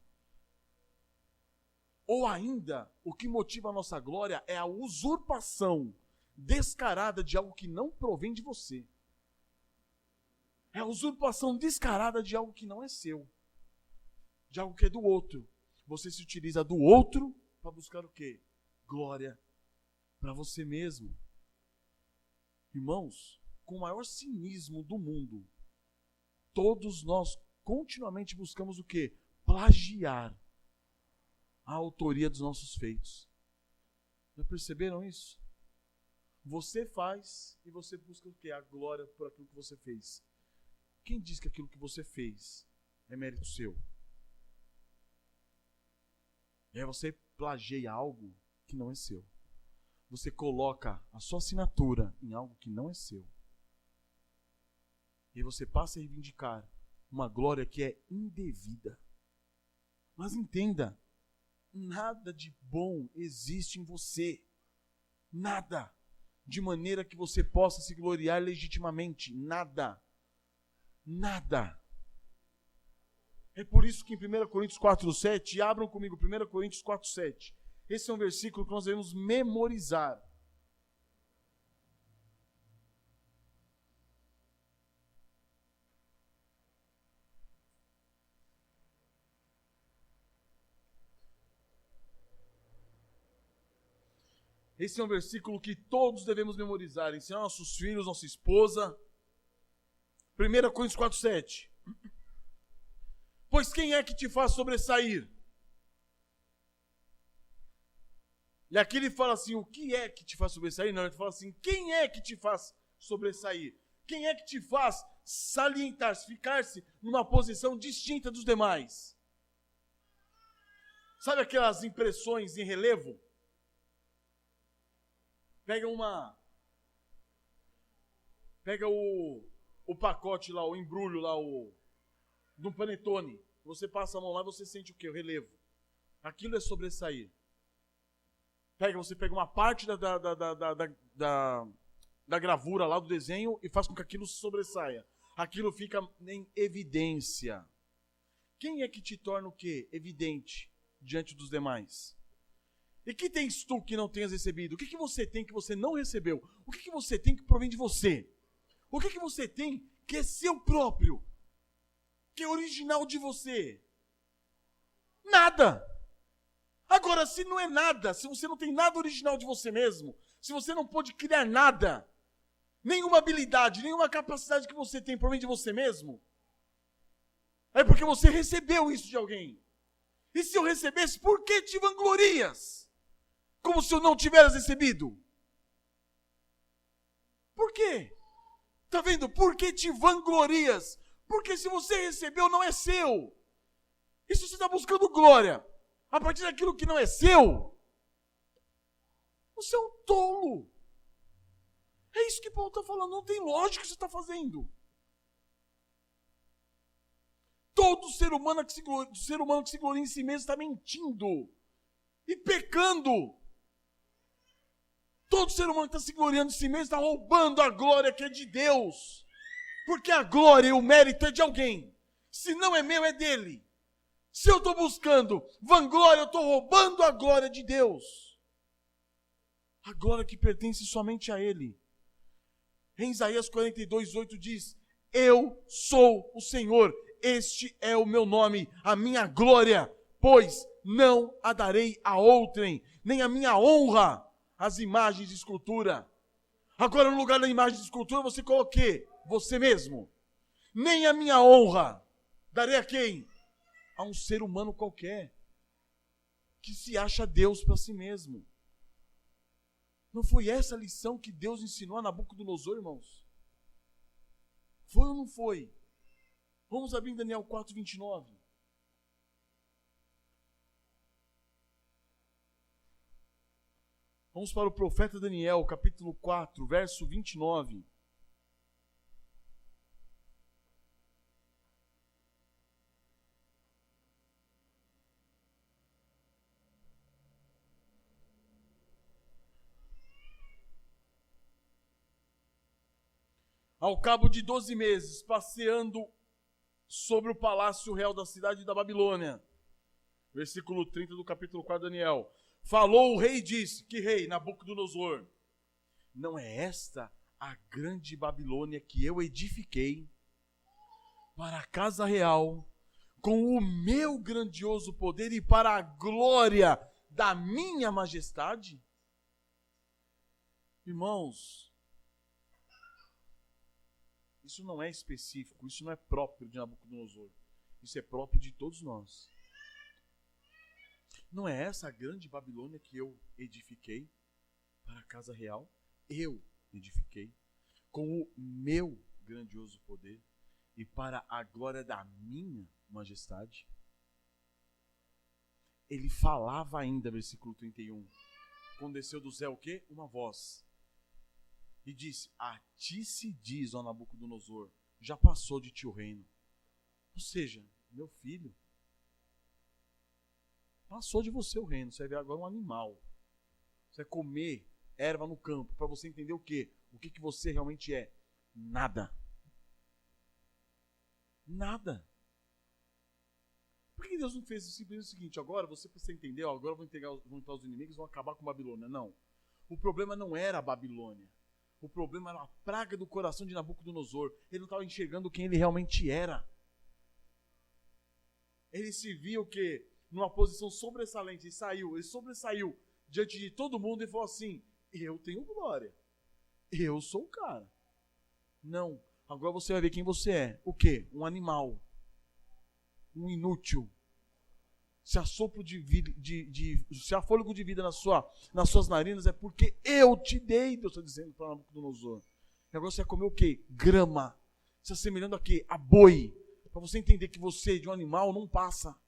Ou ainda, o que motiva a nossa glória é a usurpação descarada de algo que não provém de você. É a usurpação descarada de algo que não é seu. De algo que é do outro. Você se utiliza do outro para buscar o quê? Glória para você mesmo. Irmãos, com o maior cinismo do mundo, todos nós continuamente buscamos o quê? Plagiar a autoria dos nossos feitos. Já perceberam isso? Você faz e você busca o quê? A glória por aquilo que você fez. Quem diz que aquilo que você fez é mérito seu? E aí você plageia algo que não é seu. Você coloca a sua assinatura em algo que não é seu. E aí você passa a reivindicar uma glória que é indevida. Mas entenda, nada de bom existe em você. Nada. De maneira que você possa se gloriar legitimamente. Nada. Nada. É por isso que em 1 Coríntios 4:7, abram comigo 1 Coríntios 4:7. Esse é um versículo que nós devemos memorizar. Esse é um versículo que todos devemos memorizar, ensinar nossos filhos, nossa esposa. 1 Coríntios 4:7. Pois quem é que te faz sobressair? E aqui ele fala assim, o que é que te faz sobressair? Não, ele fala assim, quem é que te faz sobressair? Quem é que te faz salientar-se, ficar-se numa posição distinta dos demais? Sabe aquelas impressões em relevo? Pega o pacote lá, o embrulho lá, de um panetone. Você passa a mão lá e você sente o quê? O relevo. Aquilo é sobressair. Você pega uma parte da gravura lá do desenho e faz com que aquilo sobressaia. Aquilo fica em evidência. Quem é que te torna o quê? Evidente diante dos demais. E que tens tu que não tenhas recebido? O que você tem que você não recebeu? O que você tem que provém de você? O que você tem que é seu próprio? Que é original de você? Nada. Agora, se não é nada, se você não tem nada original de você mesmo, se você não pode criar nada, nenhuma habilidade, nenhuma capacidade que você tem provém de você mesmo, é porque você recebeu isso de alguém. E se eu recebesse, por que te vanglorias? Como se eu não tivesse recebido? Por quê? Tá vendo? Por que te vanglorias? Porque se você recebeu, não é seu. E se você está buscando glória a partir daquilo que não é seu, você é um tolo. É isso que Paulo está falando. Não tem lógica o que você está fazendo. Todo ser humano que se gloria em si mesmo está mentindo e pecando. Todo ser humano que está se gloriando em si mesmo está roubando a glória que é de Deus. Porque a glória e o mérito é de alguém. Se não é meu, é dele. Se eu estou buscando vanglória, eu estou roubando a glória de Deus. A glória que pertence somente a ele. Em Isaías 42:8 diz: eu sou o Senhor, este é o meu nome, a minha glória, pois não a darei a outrem, nem a minha honra as imagens de escultura. Agora, no lugar da imagem de escultura, você coloca o quê? Você mesmo. Nem a minha honra darei a quem? A um ser humano qualquer, que se acha Deus para si mesmo. Não foi essa a lição que Deus ensinou a Nabucodonosor, irmãos? Foi ou não foi? Vamos abrir em Daniel 4:29. Vamos para o profeta Daniel, capítulo 4, verso 29. Ao cabo de 12 meses, passeando sobre o palácio real da cidade da Babilônia, versículo 30 do capítulo 4 de Daniel, falou o rei e disse: que rei? Nabucodonosor. Não é esta a grande Babilônia que eu edifiquei para a casa real, com o meu grandioso poder e para a glória da minha majestade? Irmãos, isso não é específico, isso não é próprio de Nabucodonosor. Isso é próprio de todos nós. Não é essa a grande Babilônia que eu edifiquei para a casa real? Eu edifiquei com o meu grandioso poder e para a glória da minha majestade. Ele falava ainda, versículo 31. Quando desceu do céu o quê? Uma voz. E disse: a ti se diz, ó Nabucodonosor, já passou de ti o reino. Ou seja, meu filho, passou de você o reino. Você vai ver agora um animal. Você vai comer erva no campo, para você entender o quê? O que você realmente é? Nada. Nada. Por que Deus não fez simplesmente o seguinte: agora você precisa entender, agora vão entrar os inimigos, vão acabar com Babilônia? Não. O problema não era a Babilônia. O problema era a praga do coração de Nabucodonosor. Ele não estava enxergando quem ele realmente era. Ele se via o quê? Numa posição sobressalente. Ele sobressaiu diante de todo mundo e falou assim: eu tenho glória. Eu sou o cara. Não. Agora você vai ver quem você é. O quê? Um animal. Um inútil. Se há sopro se há fôlego de vida nas suas narinas, é porque eu te dei, Deus está dizendo para Nabucodonosor. E agora você vai comer o quê? Grama. Se assemelhando a quê? A boi. Para você entender que você, de um animal, não passa.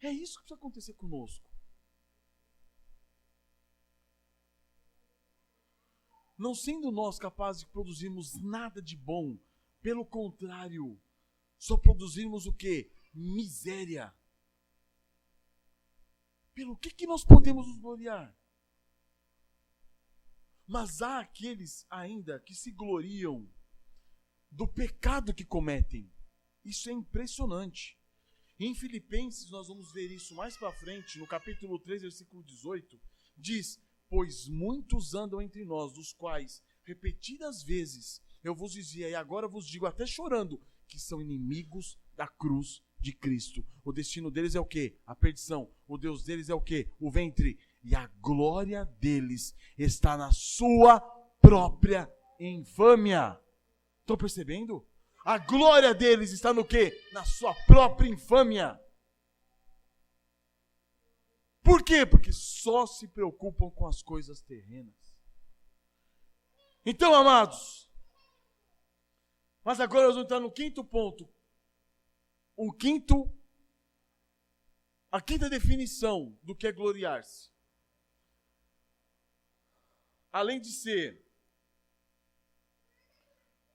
É isso que precisa acontecer conosco. Não sendo nós capazes de produzirmos nada de bom, pelo contrário, só produzirmos o quê? Miséria. Pelo que nós podemos nos gloriar? Mas há aqueles ainda que se gloriam do pecado que cometem. Isso é impressionante. Em Filipenses, nós vamos ver isso mais para frente, no capítulo 3, versículo 18, diz: pois muitos andam entre nós, dos quais, repetidas vezes, eu vos dizia, e agora vos digo, até chorando, que são inimigos da cruz de Cristo. O destino deles é o quê? A perdição. O Deus deles é o quê? O ventre. E a glória deles está na sua própria infâmia. Estão percebendo? A glória deles está no quê? Na sua própria infâmia. Por quê? Porque só se preocupam com as coisas terrenas. Então, amados, mas agora nós vamos entrar no quinto ponto. A quinta definição do que é gloriar-se. Além de ser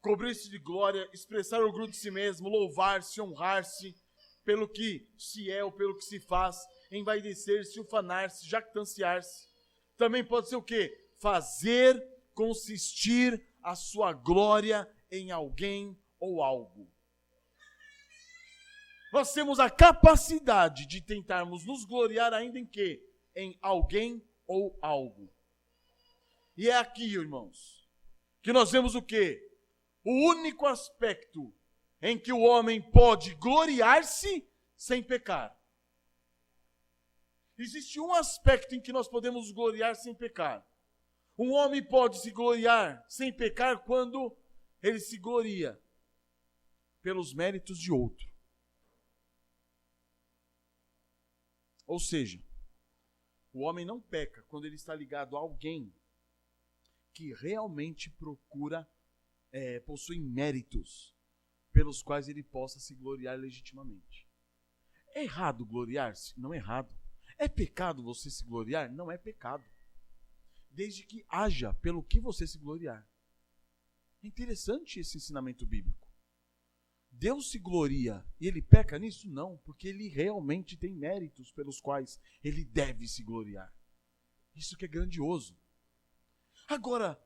cobrir-se de glória, expressar orgulho de si mesmo, louvar-se, honrar-se pelo que se é ou pelo que se faz, envaidecer-se, ufanar-se, jactanciar-se. Também pode ser o quê? Fazer consistir a sua glória em alguém ou algo. Nós temos a capacidade de tentarmos nos gloriar ainda em quê? Em alguém ou algo. E é aqui, irmãos, que nós vemos o quê? O único aspecto em que o homem pode gloriar-se sem pecar. Existe um aspecto em que nós podemos nos gloriar sem pecar. Um homem pode se gloriar sem pecar quando ele se gloria pelos méritos de outro. Ou seja, o homem não peca quando ele está ligado a alguém que realmente possui méritos pelos quais ele possa se gloriar legitimamente. É errado gloriar-se? Não é errado. É pecado você se gloriar? Não é pecado. Desde que haja pelo que você se gloriar. É interessante esse ensinamento bíblico. Deus se gloria e ele peca nisso? Não, porque ele realmente tem méritos pelos quais ele deve se gloriar. Isso que é grandioso. Agora,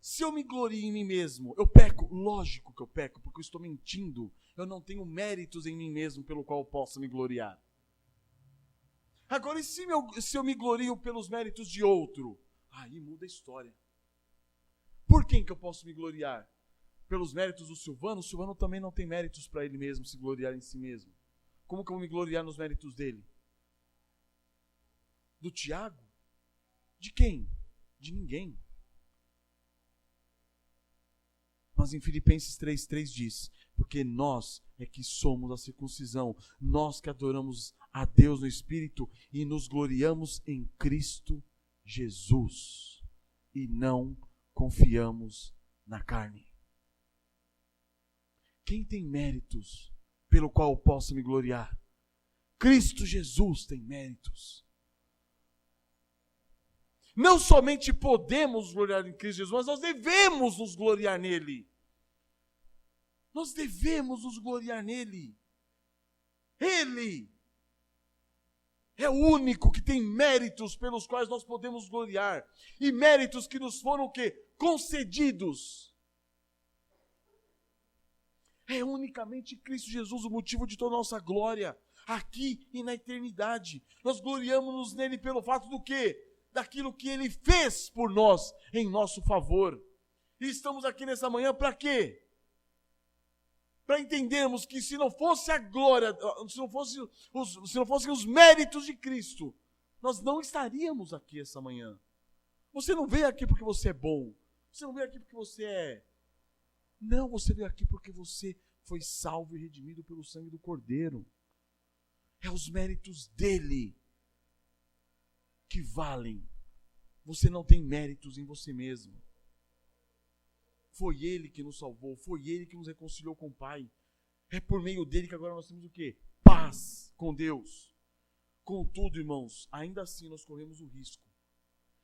se eu me glorio em mim mesmo, eu peco? Lógico que eu peco, porque eu estou mentindo. Eu não tenho méritos em mim mesmo pelo qual eu possa me gloriar. Agora, e se eu me glorio pelos méritos de outro? Aí muda a história. Por quem que eu posso me gloriar? Pelos méritos do Silvano? O Silvano também não tem méritos para ele mesmo se gloriar em si mesmo. Como que eu vou me gloriar nos méritos dele? Do Tiago? De quem? De ninguém. Mas em Filipenses 3,3 diz: porque nós é que somos a circuncisão, nós que adoramos a Deus no Espírito e nos gloriamos em Cristo Jesus e não confiamos na carne. Quem tem méritos pelo qual eu posso me gloriar? Cristo Jesus tem méritos. Não somente podemos nos gloriar em Cristo Jesus, mas nós devemos nos gloriar nele. Nós devemos nos gloriar nele. Ele é o único que tem méritos pelos quais nós podemos gloriar. E méritos que nos foram o quê? Concedidos. É unicamente Cristo Jesus o motivo de toda a nossa glória, aqui e na eternidade. Nós gloriamos-nos nele pelo fato do quê? Daquilo que ele fez por nós, em nosso favor. E estamos aqui nessa manhã para quê? Para entendermos que se não fosse a glória, se não fossem os méritos de Cristo, nós não estaríamos aqui essa manhã. Você não veio aqui porque você é bom. Você não veio aqui porque você é... Não, você veio aqui porque você foi salvo e redimido pelo sangue do Cordeiro. É os méritos dele que valem. Você não tem méritos em você mesmo. Foi ele que nos salvou, foi ele que nos reconciliou com o Pai. É por meio dele que agora nós temos o quê? Paz com Deus. Contudo, irmãos, ainda assim nós corremos o risco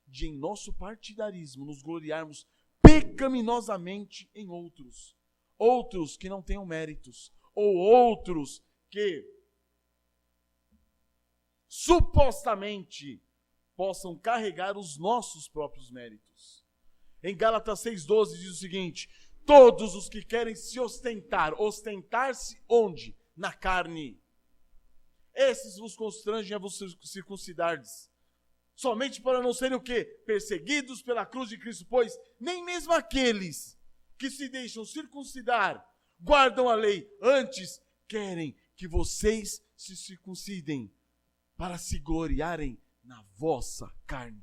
de, em nosso partidarismo, nos gloriarmos pecaminosamente em outros. Outros que não tenham méritos. Ou outros que supostamente possam carregar os nossos próprios méritos. Em Gálatas 6,12 diz o seguinte: todos os que querem se ostentar, ostentar-se onde? Na carne. esses vos constrangem a vos circuncidardes. Somente para não serem o quê? Perseguidos pela cruz de Cristo, pois nem mesmo aqueles que se deixam circuncidar guardam a lei, antes querem que vocês se circuncidem para se gloriarem na vossa carne.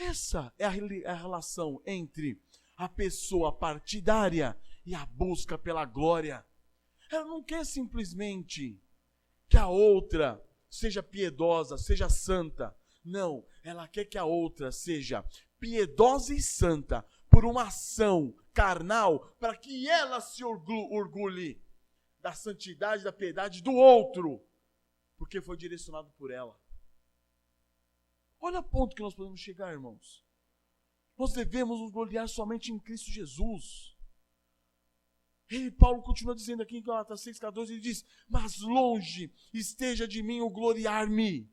Essa é a relação entre a pessoa partidária e a busca pela glória. Ela não quer simplesmente que a outra seja piedosa, seja santa. Não, ela quer que a outra seja piedosa e santa por uma ação carnal, para que ela se orgulhe da santidade, da piedade do outro, porque foi direcionado por ela. Olha o ponto que nós podemos chegar, irmãos. Nós devemos nos gloriar somente em Cristo Jesus. Paulo continua dizendo aqui em Gálatas 6,14, ele diz: mas longe esteja de mim o gloriar-me,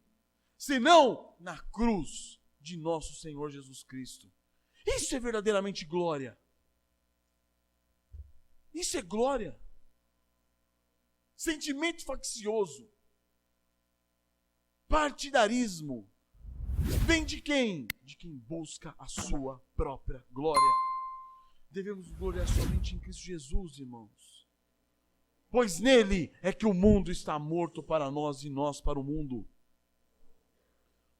senão na cruz de nosso Senhor Jesus Cristo. Isso é verdadeiramente glória. Isso é glória. Sentimento faccioso, partidarismo, vem de quem? De quem busca a sua própria glória. Devemos gloriar somente em Cristo Jesus, irmãos. Pois nele é que o mundo está morto para nós e nós para o mundo.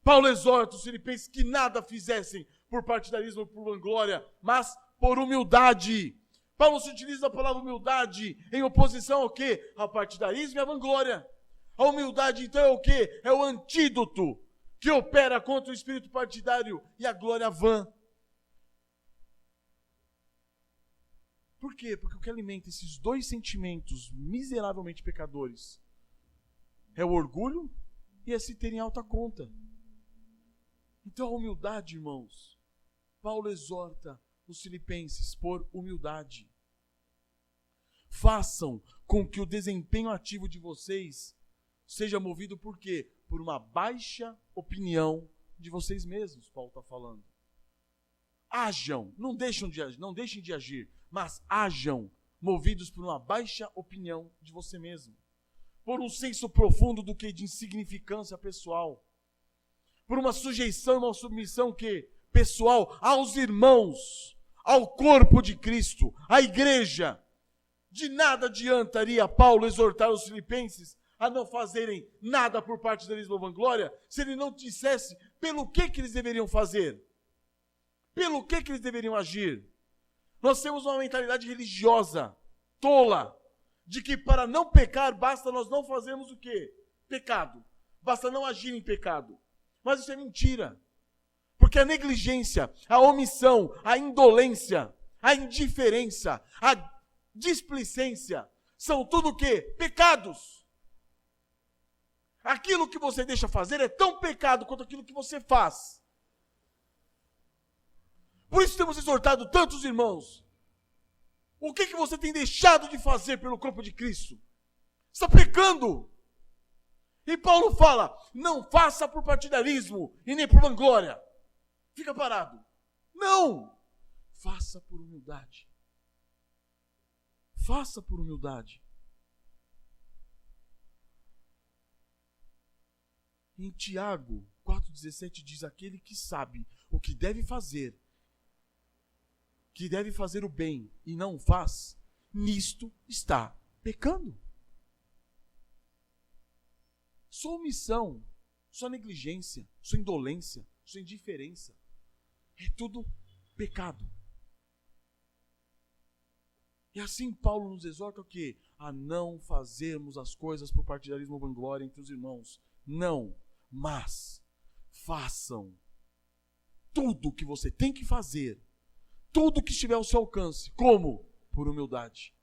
Paulo exorta os filipenses que nada fizessem por partidarismo ou por vanglória, mas por humildade. Paulo se utiliza a palavra humildade em oposição ao quê? Ao partidarismo e à vanglória. A humildade, então, é o quê? É o antídoto que opera contra o espírito partidário e a glória vã. Por quê? Porque o que alimenta esses dois sentimentos miseravelmente pecadores é o orgulho e é se ter em alta conta. Então a humildade, irmãos, Paulo exorta os filipenses por humildade. Façam com que o desempenho ativo de vocês seja movido por quê? Por uma baixa opinião de vocês mesmos, Paulo está falando. Hajam, não deixem de agir, mas hajam movidos por uma baixa opinião de você mesmo. Por um senso profundo do que de insignificância pessoal. Por uma sujeição e uma submissão que pessoal aos irmãos, ao corpo de Cristo, à igreja. De nada adiantaria Paulo exortar os filipenses a não fazerem nada por parte deles da vanglória, se ele não dissesse pelo que eles deveriam fazer, pelo que eles deveriam agir. Nós temos uma mentalidade religiosa, tola, de que para não pecar, basta nós não fazermos o quê? Pecado. Basta não agir em pecado. Mas isso é mentira. Porque a negligência, a omissão, a indolência, a indiferença, a displicência, são tudo o quê? Pecados. Aquilo que você deixa fazer é tão pecado quanto aquilo que você faz. Por isso temos exortado tantos irmãos. O que você tem deixado de fazer pelo corpo de Cristo? Está pecando. E Paulo fala, não faça por partidarismo e nem por vanglória. Fica parado. Não! Faça por humildade. Faça por humildade. Em Tiago 4,17 diz, aquele que sabe o que deve fazer o bem e não faz, nisto está pecando. Sua omissão, sua negligência, sua indolência, sua indiferença, é tudo pecado. E assim Paulo nos exorta o quê? A não fazermos as coisas por partidarismo ou vanglória entre os irmãos. Não, mas façam tudo o que você tem que fazer, tudo que estiver ao seu alcance. Como? Por humildade.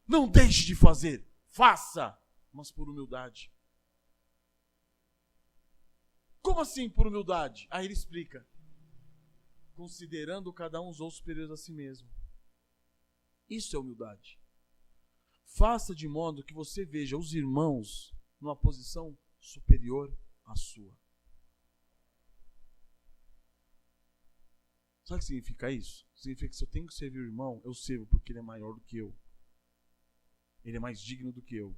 Não deixe de fazer, faça, mas por humildade. Como assim por humildade? Aí ele explica. Considerando cada um os outros superiores a si mesmo. Isso é humildade. Faça de modo que você veja os irmãos numa posição superior à sua. Sabe o que significa isso? Significa que se eu tenho que servir o irmão, eu sirvo porque ele é maior do que eu. Ele é mais digno do que eu.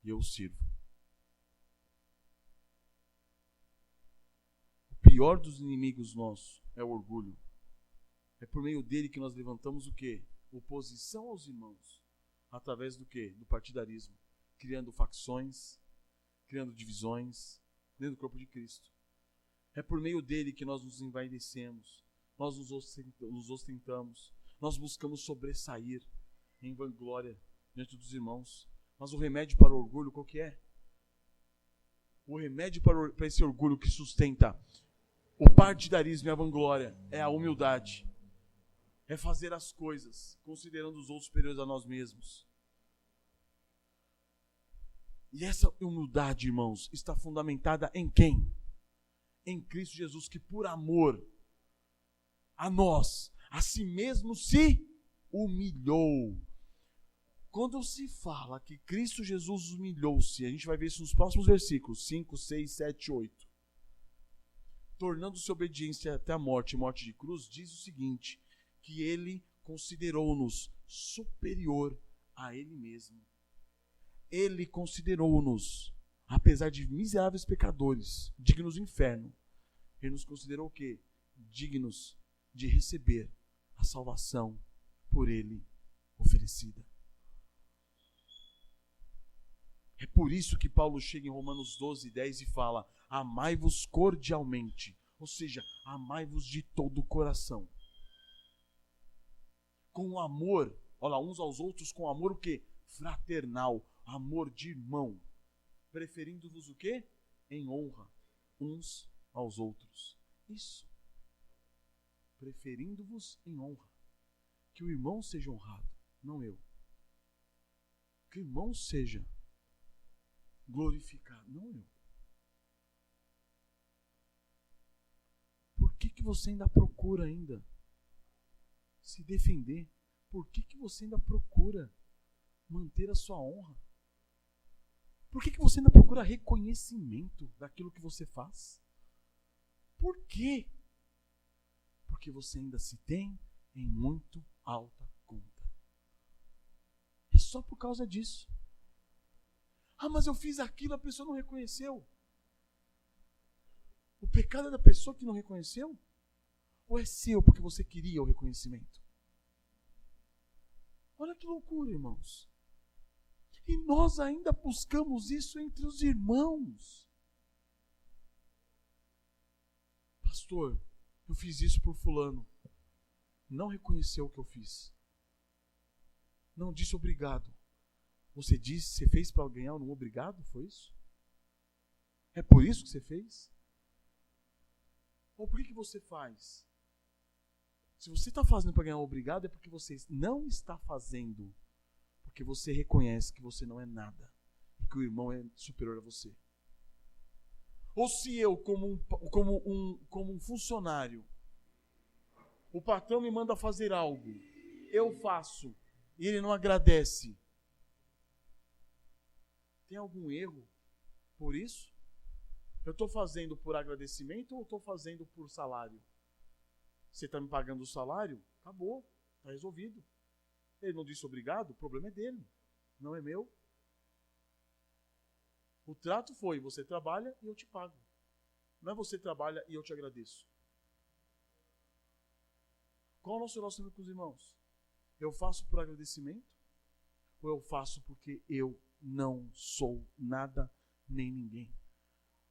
E eu o sirvo. O pior dos inimigos nossos é o orgulho. É por meio dele que nós levantamos o quê? Oposição aos irmãos. Através do quê? Do partidarismo. Criando facções, criando divisões dentro do corpo de Cristo. É por meio dele que nós nos envaidecemos, nós nos ostentamos, nós buscamos sobressair em vanglória diante dos irmãos. Mas o remédio para o orgulho, qual que é? O remédio para esse orgulho que sustenta o partidarismo e a vanglória é a humildade. É fazer as coisas considerando os outros superiores a nós mesmos. E essa humildade, irmãos, está fundamentada em quem? Em Cristo Jesus, que por amor a nós, a si mesmo se humilhou. Quando se fala que Cristo Jesus humilhou-se, a gente vai ver isso nos próximos versículos, 5, 6, 7, 8. Tornando-se obediência até a morte de cruz, diz o seguinte, que ele considerou-nos superior a ele mesmo. Ele considerou-nos, apesar de miseráveis pecadores, dignos do inferno, ele nos considerou o quê? Dignos de receber a salvação por ele oferecida. É por isso que Paulo chega em Romanos 12, 10 e fala, amai-vos cordialmente, ou seja, amai-vos de todo o coração. Com amor, olha, uns aos outros, com amor o quê? Fraternal, amor de irmão, preferindo-vos o quê? Em honra, uns aos outros. Isso. Preferindo-vos em honra. Que o irmão seja honrado, não eu. Que o irmão seja glorificado, não eu. Por que você ainda procura ainda se defender? Por que você ainda procura manter a sua honra? Por que você ainda procura reconhecimento daquilo que você faz? Por quê? Porque você ainda se tem em muito alta conta. É só por causa disso. Ah, mas eu fiz aquilo, a pessoa não reconheceu. O pecado é da pessoa que não reconheceu? Ou é seu porque você queria o reconhecimento? Olha que loucura, irmãos. E nós ainda buscamos isso entre os irmãos. Pastor, eu fiz isso por fulano. Não reconheceu o que eu fiz. Não disse obrigado. Você fez para ganhar um obrigado? Foi isso? É por isso que você fez? Ou por que você faz? Se você está fazendo para ganhar um obrigado, é porque você não está fazendo porque você reconhece que você não é nada e que o irmão é superior a você. Ou se eu, como um funcionário, o patrão me manda fazer algo, eu faço e ele não agradece, tem algum erro por isso? Eu estou fazendo por agradecimento ou estou fazendo por salário? Você está me pagando o salário? Acabou, está resolvido. Ele não disse obrigado, o problema é dele, não é meu. O trato foi, você trabalha e eu te pago. Não é você trabalha e eu te agradeço. Qual é o nosso relacionamento com os irmãos? Eu faço por agradecimento ou eu faço porque eu não sou nada nem ninguém?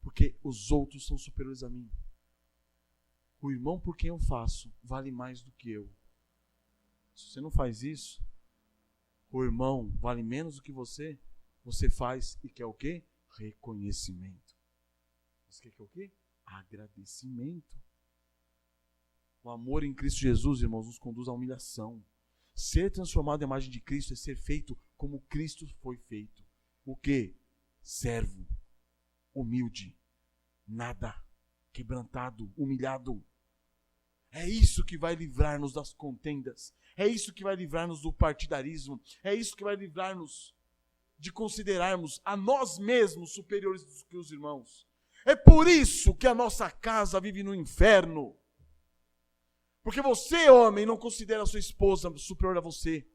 Porque os outros são superiores a mim. O irmão por quem eu faço vale mais do que eu. Se você não faz isso, o irmão vale menos do que você faz e quer o quê? Reconhecimento. Você quer o quê? Agradecimento. O amor em Cristo Jesus, irmãos, nos conduz à humilhação. Ser transformado em imagem de Cristo é ser feito como Cristo foi feito. O quê? Servo, humilde, nada, quebrantado, humilhado. É isso que vai livrar-nos das contendas. É isso que vai livrar-nos do partidarismo. É isso que vai livrar-nos de considerarmos a nós mesmos superiores do que os irmãos. É por isso que a nossa casa vive no inferno. Porque você, homem, não considera a sua esposa superior a você.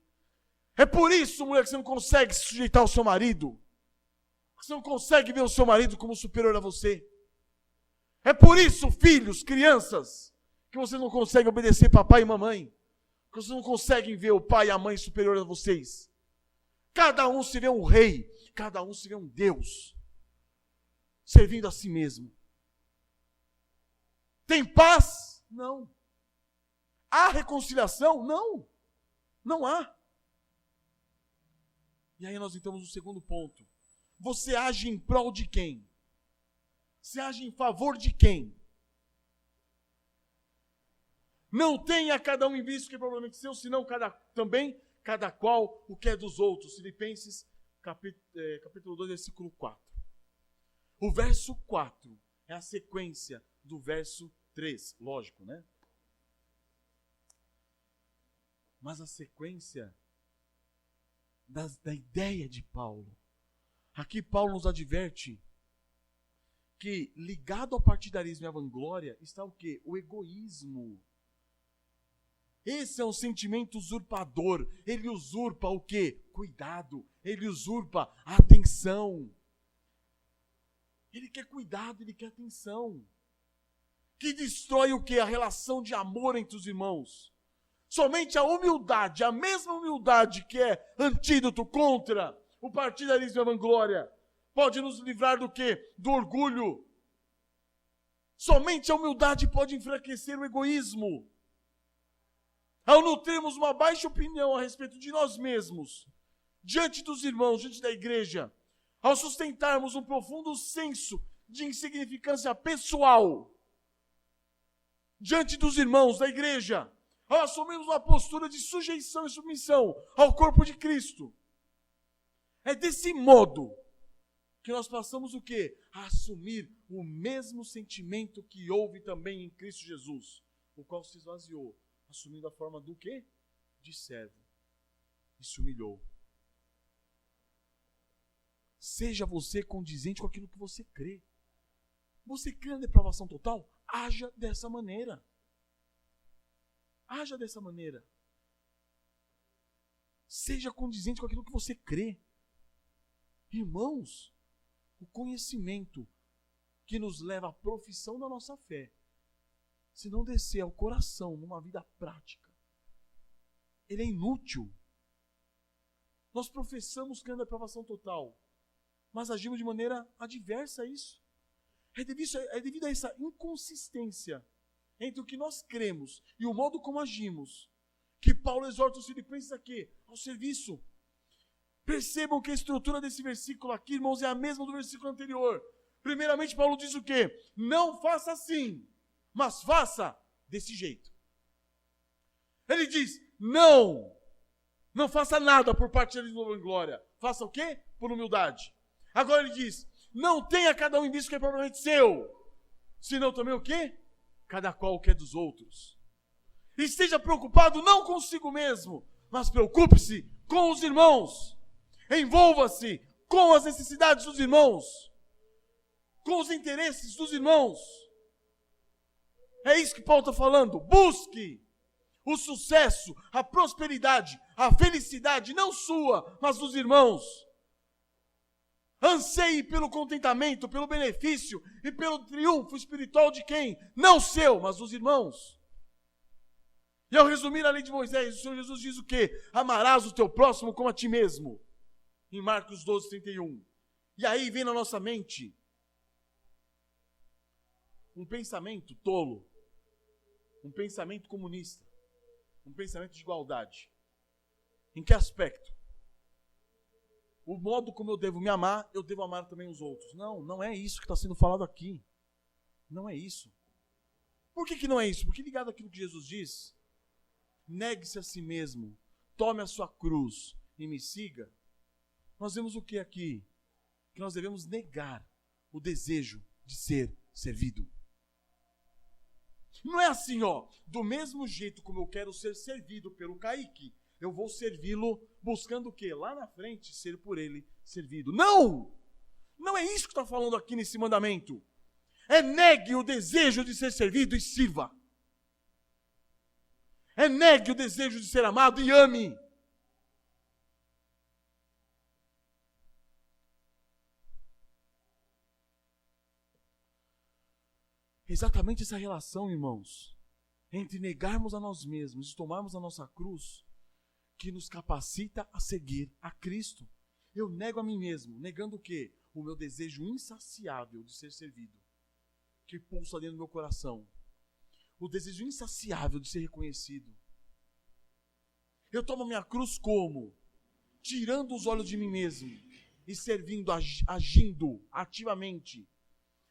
É por isso, mulher, que você não consegue se sujeitar ao seu marido. Você não consegue ver o seu marido como superior a você. É por isso, filhos, crianças, que você não consegue obedecer papai e mamãe. Que vocês não conseguem ver o pai e a mãe superior a vocês. Cada um se vê um rei, cada um se vê um Deus, servindo a si mesmo. Tem paz? Não. Há reconciliação? Não. Não há. E aí nós entramos no segundo ponto. Você age em prol de quem? Você age em favor de quem? Não tenha cada um em vista o que é propriamente seu, senão cada qual o que é dos outros. Filipenses capítulo 2, versículo 4. O verso 4 é a sequência do verso 3, lógico, né? Mas a sequência da ideia de Paulo. Aqui Paulo nos adverte que ligado ao partidarismo e à vanglória está o quê? O egoísmo. Esse é um sentimento usurpador. Ele usurpa o quê? Cuidado. Ele usurpa a atenção. Ele quer cuidado, ele quer atenção. Que destrói o quê? A relação de amor entre os irmãos. Somente a humildade, a mesma humildade que é antídoto contra o partidarismo e a vanglória, pode nos livrar do quê? Do orgulho. Somente a humildade pode enfraquecer o egoísmo. Ao nutrirmos uma baixa opinião a respeito de nós mesmos, diante dos irmãos, diante da igreja, ao sustentarmos um profundo senso de insignificância pessoal, diante dos irmãos da igreja, ao assumirmos uma postura de sujeição e submissão ao corpo de Cristo, é desse modo que nós passamos o quê? A assumir o mesmo sentimento que houve também em Cristo Jesus, o qual se esvaziou, assumindo a forma do quê? De servo. E se humilhou. Seja você condizente com aquilo que você crê. Você crê na depravação total? Haja dessa maneira. Haja dessa maneira. Seja condizente com aquilo que você crê. Irmãos, o conhecimento que nos leva à profissão da nossa fé, se não descer ao coração numa vida prática, ele é inútil. Nós professamos que é a depravação total, mas agimos de maneira adversa a isso. É devido a essa inconsistência entre o que nós cremos e o modo como agimos, que Paulo exorta os filipenses aqui, ao serviço. Percebam que a estrutura desse versículo aqui, irmãos, é a mesma do versículo anterior. Primeiramente, Paulo diz o quê? Não faça assim, mas faça desse jeito. Ele diz, não faça nada por partidarismo ou vanglória. Faça o quê? Por humildade. Agora ele diz, não tenha cada um em vista o que é propriamente seu, senão também o quê? Cada qual o que é dos outros. Esteja preocupado não consigo mesmo, mas preocupe-se com os irmãos. Envolva-se com as necessidades dos irmãos, com os interesses dos irmãos. É isso que Paulo está falando. Busque o sucesso, a prosperidade, a felicidade, não sua, mas dos irmãos. Anseie pelo contentamento, pelo benefício e pelo triunfo espiritual de quem? Não seu, mas dos irmãos. E ao resumir a lei de Moisés, o Senhor Jesus diz o quê? Amarás o teu próximo como a ti mesmo. Em Marcos 12, 31. E aí vem na nossa mente um pensamento tolo, um pensamento comunista, um pensamento de igualdade. Em que aspecto? O modo como eu devo me amar, eu devo amar também os outros. Não é isso que está sendo falado aqui. Não é isso. Por que não é isso? Porque ligado àquilo que Jesus diz, negue-se a si mesmo, tome a sua cruz e me siga. Nós vemos o que aqui? Que nós devemos negar o desejo de ser servido. Não é assim, do mesmo jeito como eu quero ser servido pelo Kaique, eu vou servi-lo buscando o quê? Lá na frente, ser por ele servido. Não! Não é isso que está falando aqui nesse mandamento. É negue o desejo de ser servido e sirva. É negue o desejo de ser amado e ame. Exatamente essa relação, irmãos, entre negarmos a nós mesmos e tomarmos a nossa cruz, que nos capacita a seguir a Cristo. Eu nego a mim mesmo, negando o quê? O meu desejo insaciável de ser servido, que pulsa dentro do meu coração. O desejo insaciável de ser reconhecido. Eu tomo a minha cruz como? Tirando os olhos de mim mesmo e servindo, agindo ativamente,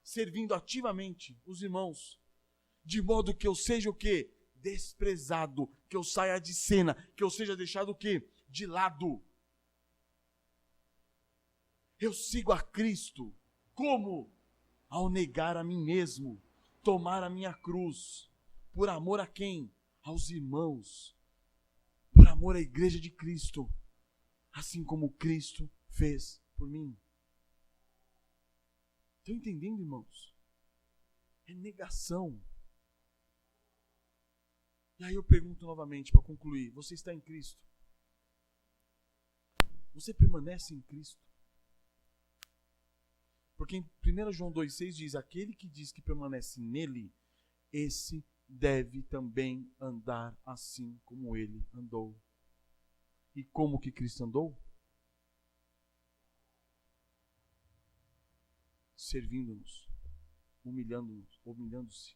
servindo ativamente os irmãos, de modo que eu seja o quê? Desprezado, que eu saia de cena, que eu seja deixado o quê? De lado. Eu sigo a Cristo. Como? Ao negar a mim mesmo, tomar a minha cruz. Por amor a quem? Aos irmãos. Por amor à igreja de Cristo. Assim como Cristo fez por mim. Estão entendendo, irmãos? É negação. E aí eu pergunto novamente, para concluir: você está em Cristo? Você permanece em Cristo? Porque em 1 João 2,6 diz: aquele que diz que permanece nele, esse deve também andar assim como ele andou. E como que Cristo andou? Servindo-nos, humilhando-se.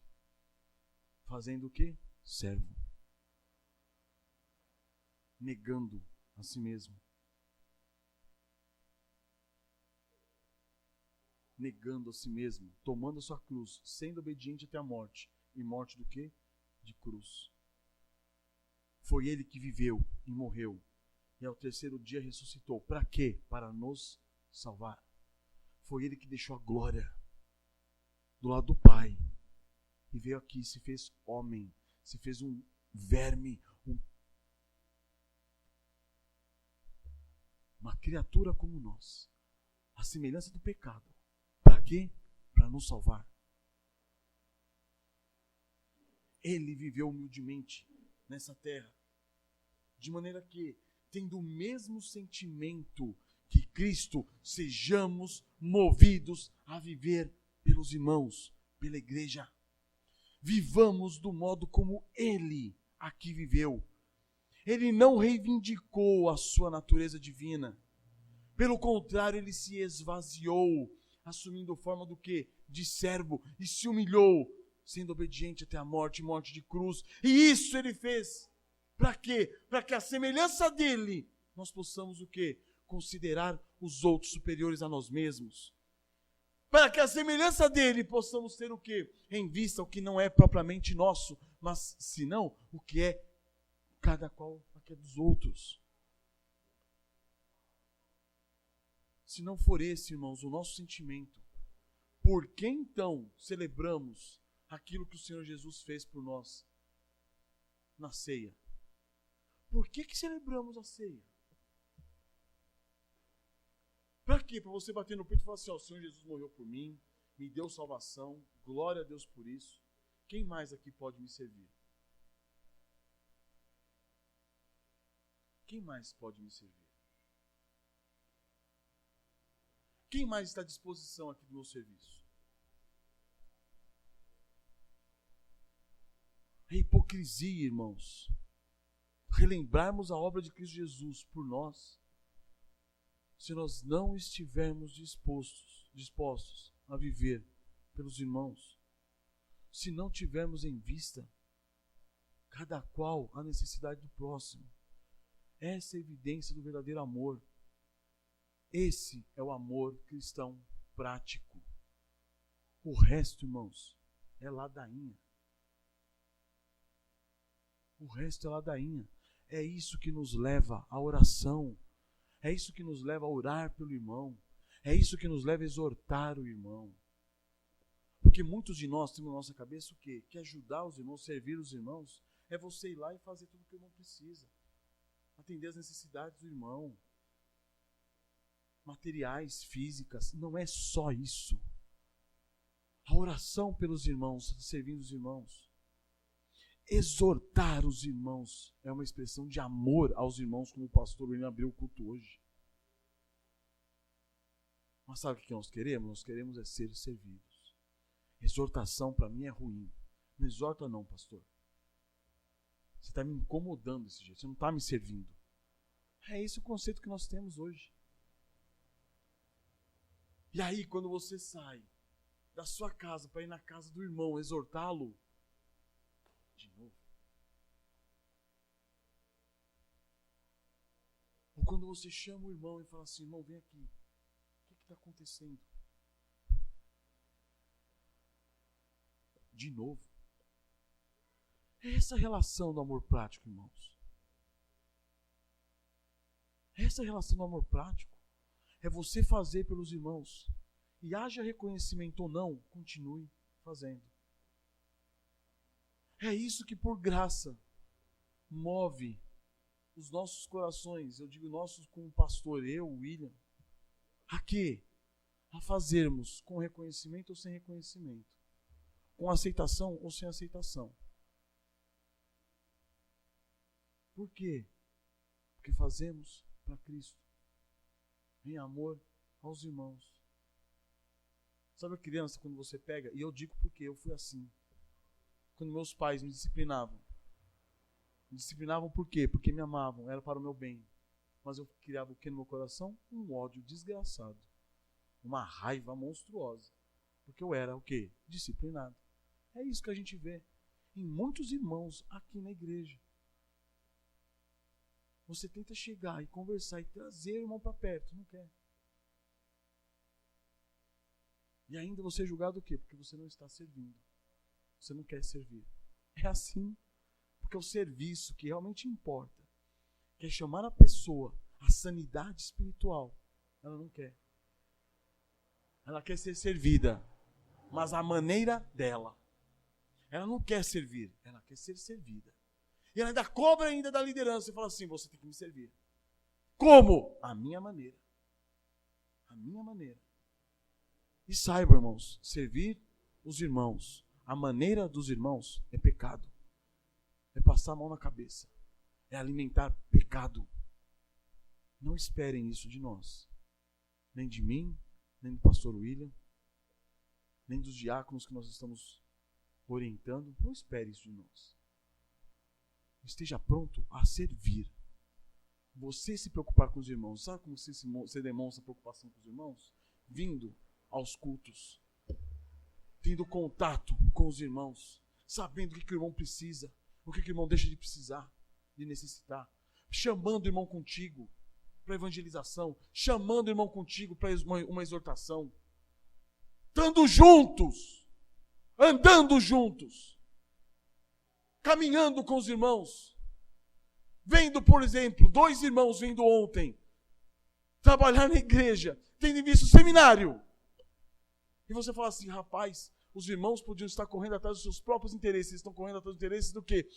Fazendo o quê? Servo. Negando a si mesmo. Negando a si mesmo, tomando a sua cruz, sendo obediente até a morte. E morte do quê? De cruz. Foi ele que viveu e morreu. E ao terceiro dia ressuscitou. Para quê? Para nos salvar. Foi ele que deixou a glória do lado do Pai. E veio aqui, se fez homem, se fez um verme, uma criatura como nós. A semelhança do pecado. Para quê? Para nos salvar. Ele viveu humildemente nessa terra, de maneira que, tendo o mesmo sentimento que Cristo, sejamos movidos a viver pelos irmãos, pela igreja. Vivamos do modo como Ele aqui viveu. Ele não reivindicou a sua natureza divina. Pelo contrário, ele se esvaziou, assumindo forma do quê? De servo, e se humilhou, sendo obediente até a morte, morte de cruz. E isso ele fez. Para quê? Para que a semelhança dele, nós possamos o quê? Considerar os outros superiores a nós mesmos. Para que a semelhança dele possamos ter o quê? Em vista o que não é propriamente nosso, mas senão o que é cada qual o que é dos outros. Se não for esse, irmãos, o nosso sentimento, por que então celebramos aquilo que o Senhor Jesus fez por nós na ceia? Por que celebramos a ceia? Para quê? Para você bater no peito e falar assim: ó, o Senhor Jesus morreu por mim, me deu salvação, glória a Deus por isso. Quem mais aqui pode me servir? Quem mais pode me servir? Quem mais está à disposição aqui do meu serviço? É hipocrisia, irmãos, relembrarmos a obra de Cristo Jesus por nós, se nós não estivermos dispostos a viver pelos irmãos, se não tivermos em vista cada qual a necessidade do próximo. Essa é a evidência do verdadeiro amor. Esse é o amor cristão prático. O resto, irmãos, é ladainha. O resto é ladainha. É isso que nos leva à oração. É isso que nos leva a orar pelo irmão. É isso que nos leva a exortar o irmão. Porque muitos de nós temos na nossa cabeça o quê? Que ajudar os irmãos, servir os irmãos, é você ir lá e fazer tudo o que o irmão precisa. Atender as necessidades do irmão. Materiais, físicas, não é só isso. A oração pelos irmãos, servindo os irmãos. Exortar os irmãos é uma expressão de amor aos irmãos, como o pastor William abriu o culto hoje. Mas sabe o que nós queremos? Nós queremos é ser servidos. Exortação para mim é ruim. Não exorta não, pastor. Você está me incomodando desse jeito, você não está me servindo. É esse o conceito que nós temos hoje. E aí, quando você sai da sua casa para ir na casa do irmão exortá-lo, de novo. Ou quando você chama o irmão e fala assim, irmão, vem aqui. O que está acontecendo? De novo. É essa relação do amor prático, irmãos. Essa relação do amor prático é você fazer pelos irmãos. E haja reconhecimento ou não, continue fazendo. É isso que por graça move os nossos corações. Eu digo nossos como pastor, eu, William. A quê? A fazermos com reconhecimento ou sem reconhecimento. Com aceitação ou sem aceitação. Por quê? Porque fazemos para Cristo, em amor aos irmãos. Sabe a criança quando você pega? E eu digo porque eu fui assim. Quando meus pais me disciplinavam. Me disciplinavam por quê? Porque me amavam, era para o meu bem. Mas eu criava o que no meu coração? Um ódio desgraçado. Uma raiva monstruosa. Porque eu era o quê? Disciplinado. É isso que a gente vê em muitos irmãos aqui na igreja. Você tenta chegar e conversar e trazer o irmão para perto, não quer. E ainda você é julgado o quê? Porque você não está servindo. Você não quer servir. É assim. Porque o serviço que realmente importa, que é chamar a pessoa à sanidade espiritual, ela não quer. Ela quer ser servida, mas à maneira dela. Ela não quer servir, ela quer ser servida. E ela ainda cobra ainda da liderança e fala assim, você tem que me servir. Como? A minha maneira. A minha maneira. E saiba, irmãos, servir os irmãos, a maneira dos irmãos é pecado. É passar a mão na cabeça. É alimentar pecado. Não esperem isso de nós. Nem de mim, nem do pastor William, nem dos diáconos que nós estamos orientando. Não espere isso de nós. Esteja pronto a servir. Você se preocupar com os irmãos. Sabe como você demonstra preocupação com os irmãos? Vindo aos cultos. Tendo contato com os irmãos. Sabendo o que o irmão precisa. O que o irmão deixa de precisar, de necessitar. Chamando o irmão contigo para evangelização. Chamando o irmão contigo para uma exortação. Estando juntos. Andando juntos. Caminhando com os irmãos. Vendo, por exemplo, 2 irmãos vindo ontem trabalhar na igreja, tendo visto o seminário. E você fala assim, rapaz, os irmãos podiam estar correndo atrás dos seus próprios interesses. Estão correndo atrás dos interesses do quê?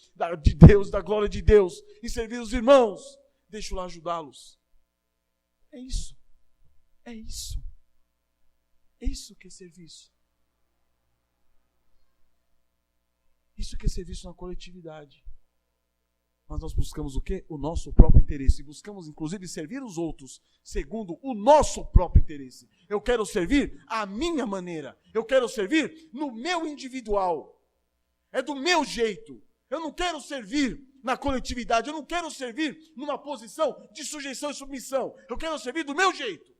De Deus, da glória de Deus. E servir os irmãos. Deixa eu lá ajudá-los. É isso. É isso. É isso que é serviço. Isso que é serviço na coletividade. Mas nós buscamos o quê? O nosso próprio interesse. E buscamos, inclusive, servir os outros segundo o nosso próprio interesse. Eu quero servir à minha maneira. Eu quero servir no meu individual. É do meu jeito. Eu não quero servir na coletividade. Eu não quero servir numa posição de sujeição e submissão. Eu quero servir do meu jeito.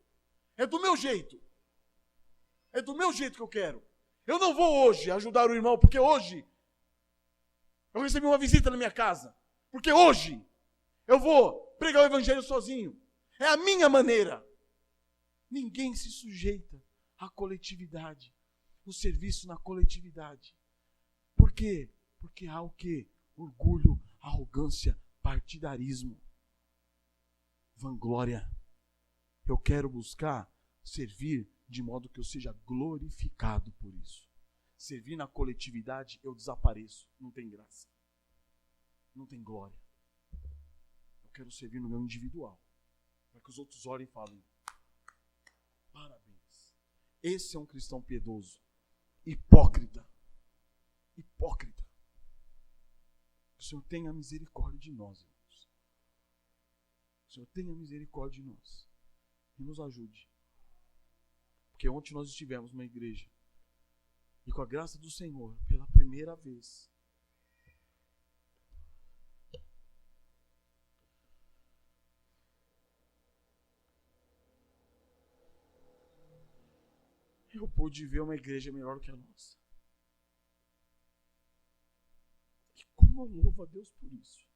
É do meu jeito. É do meu jeito que eu quero. Eu não vou hoje ajudar o irmão, porque hoje eu recebi uma visita na minha casa. Porque hoje eu vou pregar o evangelho sozinho. É a minha maneira. Ninguém se sujeita à coletividade. O serviço na coletividade. Por quê? Porque há o quê? Orgulho, arrogância, partidarismo, vanglória. Eu quero buscar servir de modo que eu seja glorificado por isso. Servir na coletividade, eu desapareço. Não tem graça. Não tem glória. Eu quero servir no meu individual. Para que os outros olhem e falem, parabéns. Esse é um cristão piedoso. Hipócrita. Hipócrita. Que o Senhor tenha misericórdia de nós, irmãos. O Senhor tenha misericórdia de nós. E nos ajude. Porque ontem nós estivemos numa igreja. E com a graça do Senhor, pela primeira vez, eu pude ver uma igreja melhor que a nossa. E como eu louvo a Deus por isso.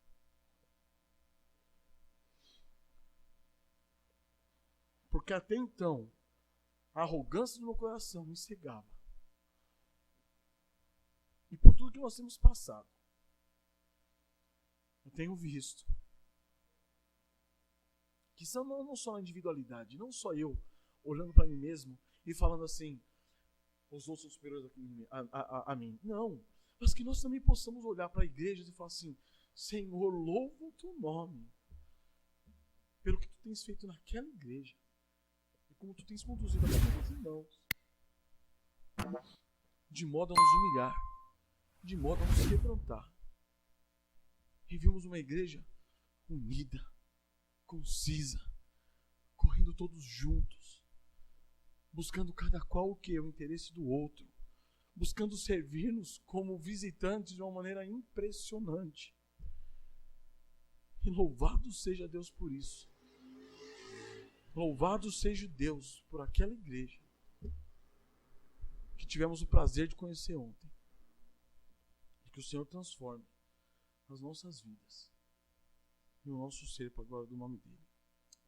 Porque até então, a arrogância do meu coração me cegava. E por tudo que nós temos passado, eu tenho visto que são não só a individualidade, não só eu olhando para mim mesmo e falando assim, os outros são superiores a mim. Não, mas que nós também possamos olhar para a igreja e falar assim, Senhor, louvo o teu nome pelo que tu tens feito naquela igreja e como tu tens conduzido aqueles irmãos, de modo a nos humilhar, de modo a nos quebrantar. E vimos uma igreja unida, concisa, correndo todos juntos, buscando cada qual o que? O interesse do outro, buscando servir-nos como visitantes de uma maneira impressionante. E louvado seja Deus por isso. Louvado seja Deus por aquela igreja que tivemos o prazer de conhecer ontem. E que o Senhor transforme as nossas vidas e o nosso ser para a glória do nome dele.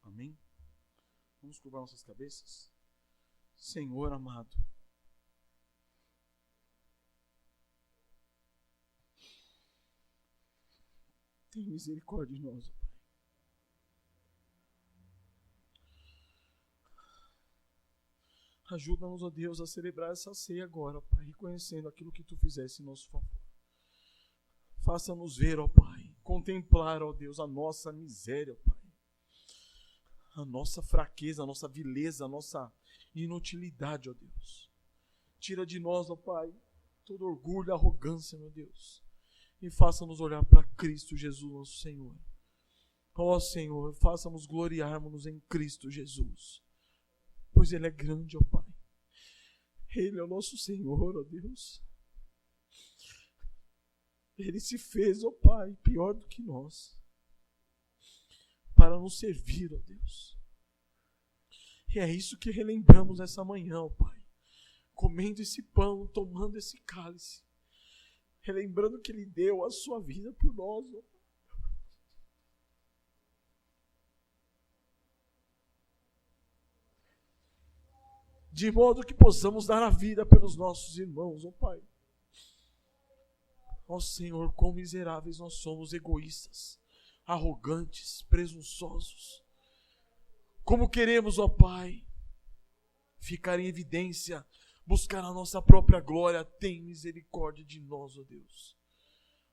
Amém? Vamos curvar nossas cabeças? Senhor amado, tem misericórdia de nós, Pai. Ajuda-nos, ó Deus, a celebrar essa ceia agora, Pai, reconhecendo aquilo que Tu fizeste em nosso favor. Faça-nos ver, ó Pai, contemplar, ó Deus, a nossa miséria, Pai, a nossa fraqueza, a nossa vileza, a nossa inutilidade, ó Deus. Tira de nós, ó Pai, todo orgulho e arrogância, meu Deus, e faça-nos olhar para Cristo Jesus, nosso Senhor. Ó Senhor, faça-nos gloriarmos em Cristo Jesus, pois Ele é grande, ó Pai. Ele é o nosso Senhor, ó Deus. Ele se fez, ó Pai, pior do que nós, para nos servir, ó Deus. E é isso que relembramos essa manhã, ó Pai, comendo esse pão, tomando esse cálice, relembrando que Ele deu a sua vida por nós, ó Pai. De modo que possamos dar a vida pelos nossos irmãos, ó Pai. Ó Senhor, quão miseráveis nós somos, egoístas, arrogantes, presunçosos. Como queremos, ó Pai, ficar em evidência, buscar a nossa própria glória. Tem misericórdia de nós, ó Deus.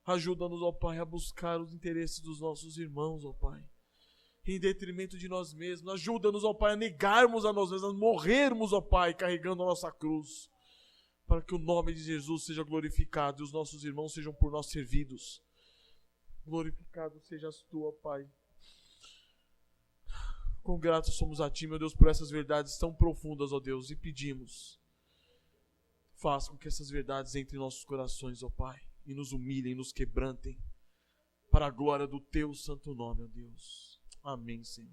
Ajuda-nos, ó Pai, a buscar os interesses dos nossos irmãos, ó Pai, em detrimento de nós mesmos. Ajuda-nos, ó Pai, a negarmos a nós mesmos, a morrermos, ó Pai, carregando a nossa cruz, para que o nome de Jesus seja glorificado e os nossos irmãos sejam por nós servidos. Glorificado sejas Tu, ó Pai. Quão gratos somos a Ti, meu Deus, por essas verdades tão profundas, ó Deus, e pedimos, faça com que essas verdades entrem em nossos corações, ó Pai, e nos humilhem, nos quebrantem, para a glória do Teu santo nome, ó Deus. Amém, Senhor.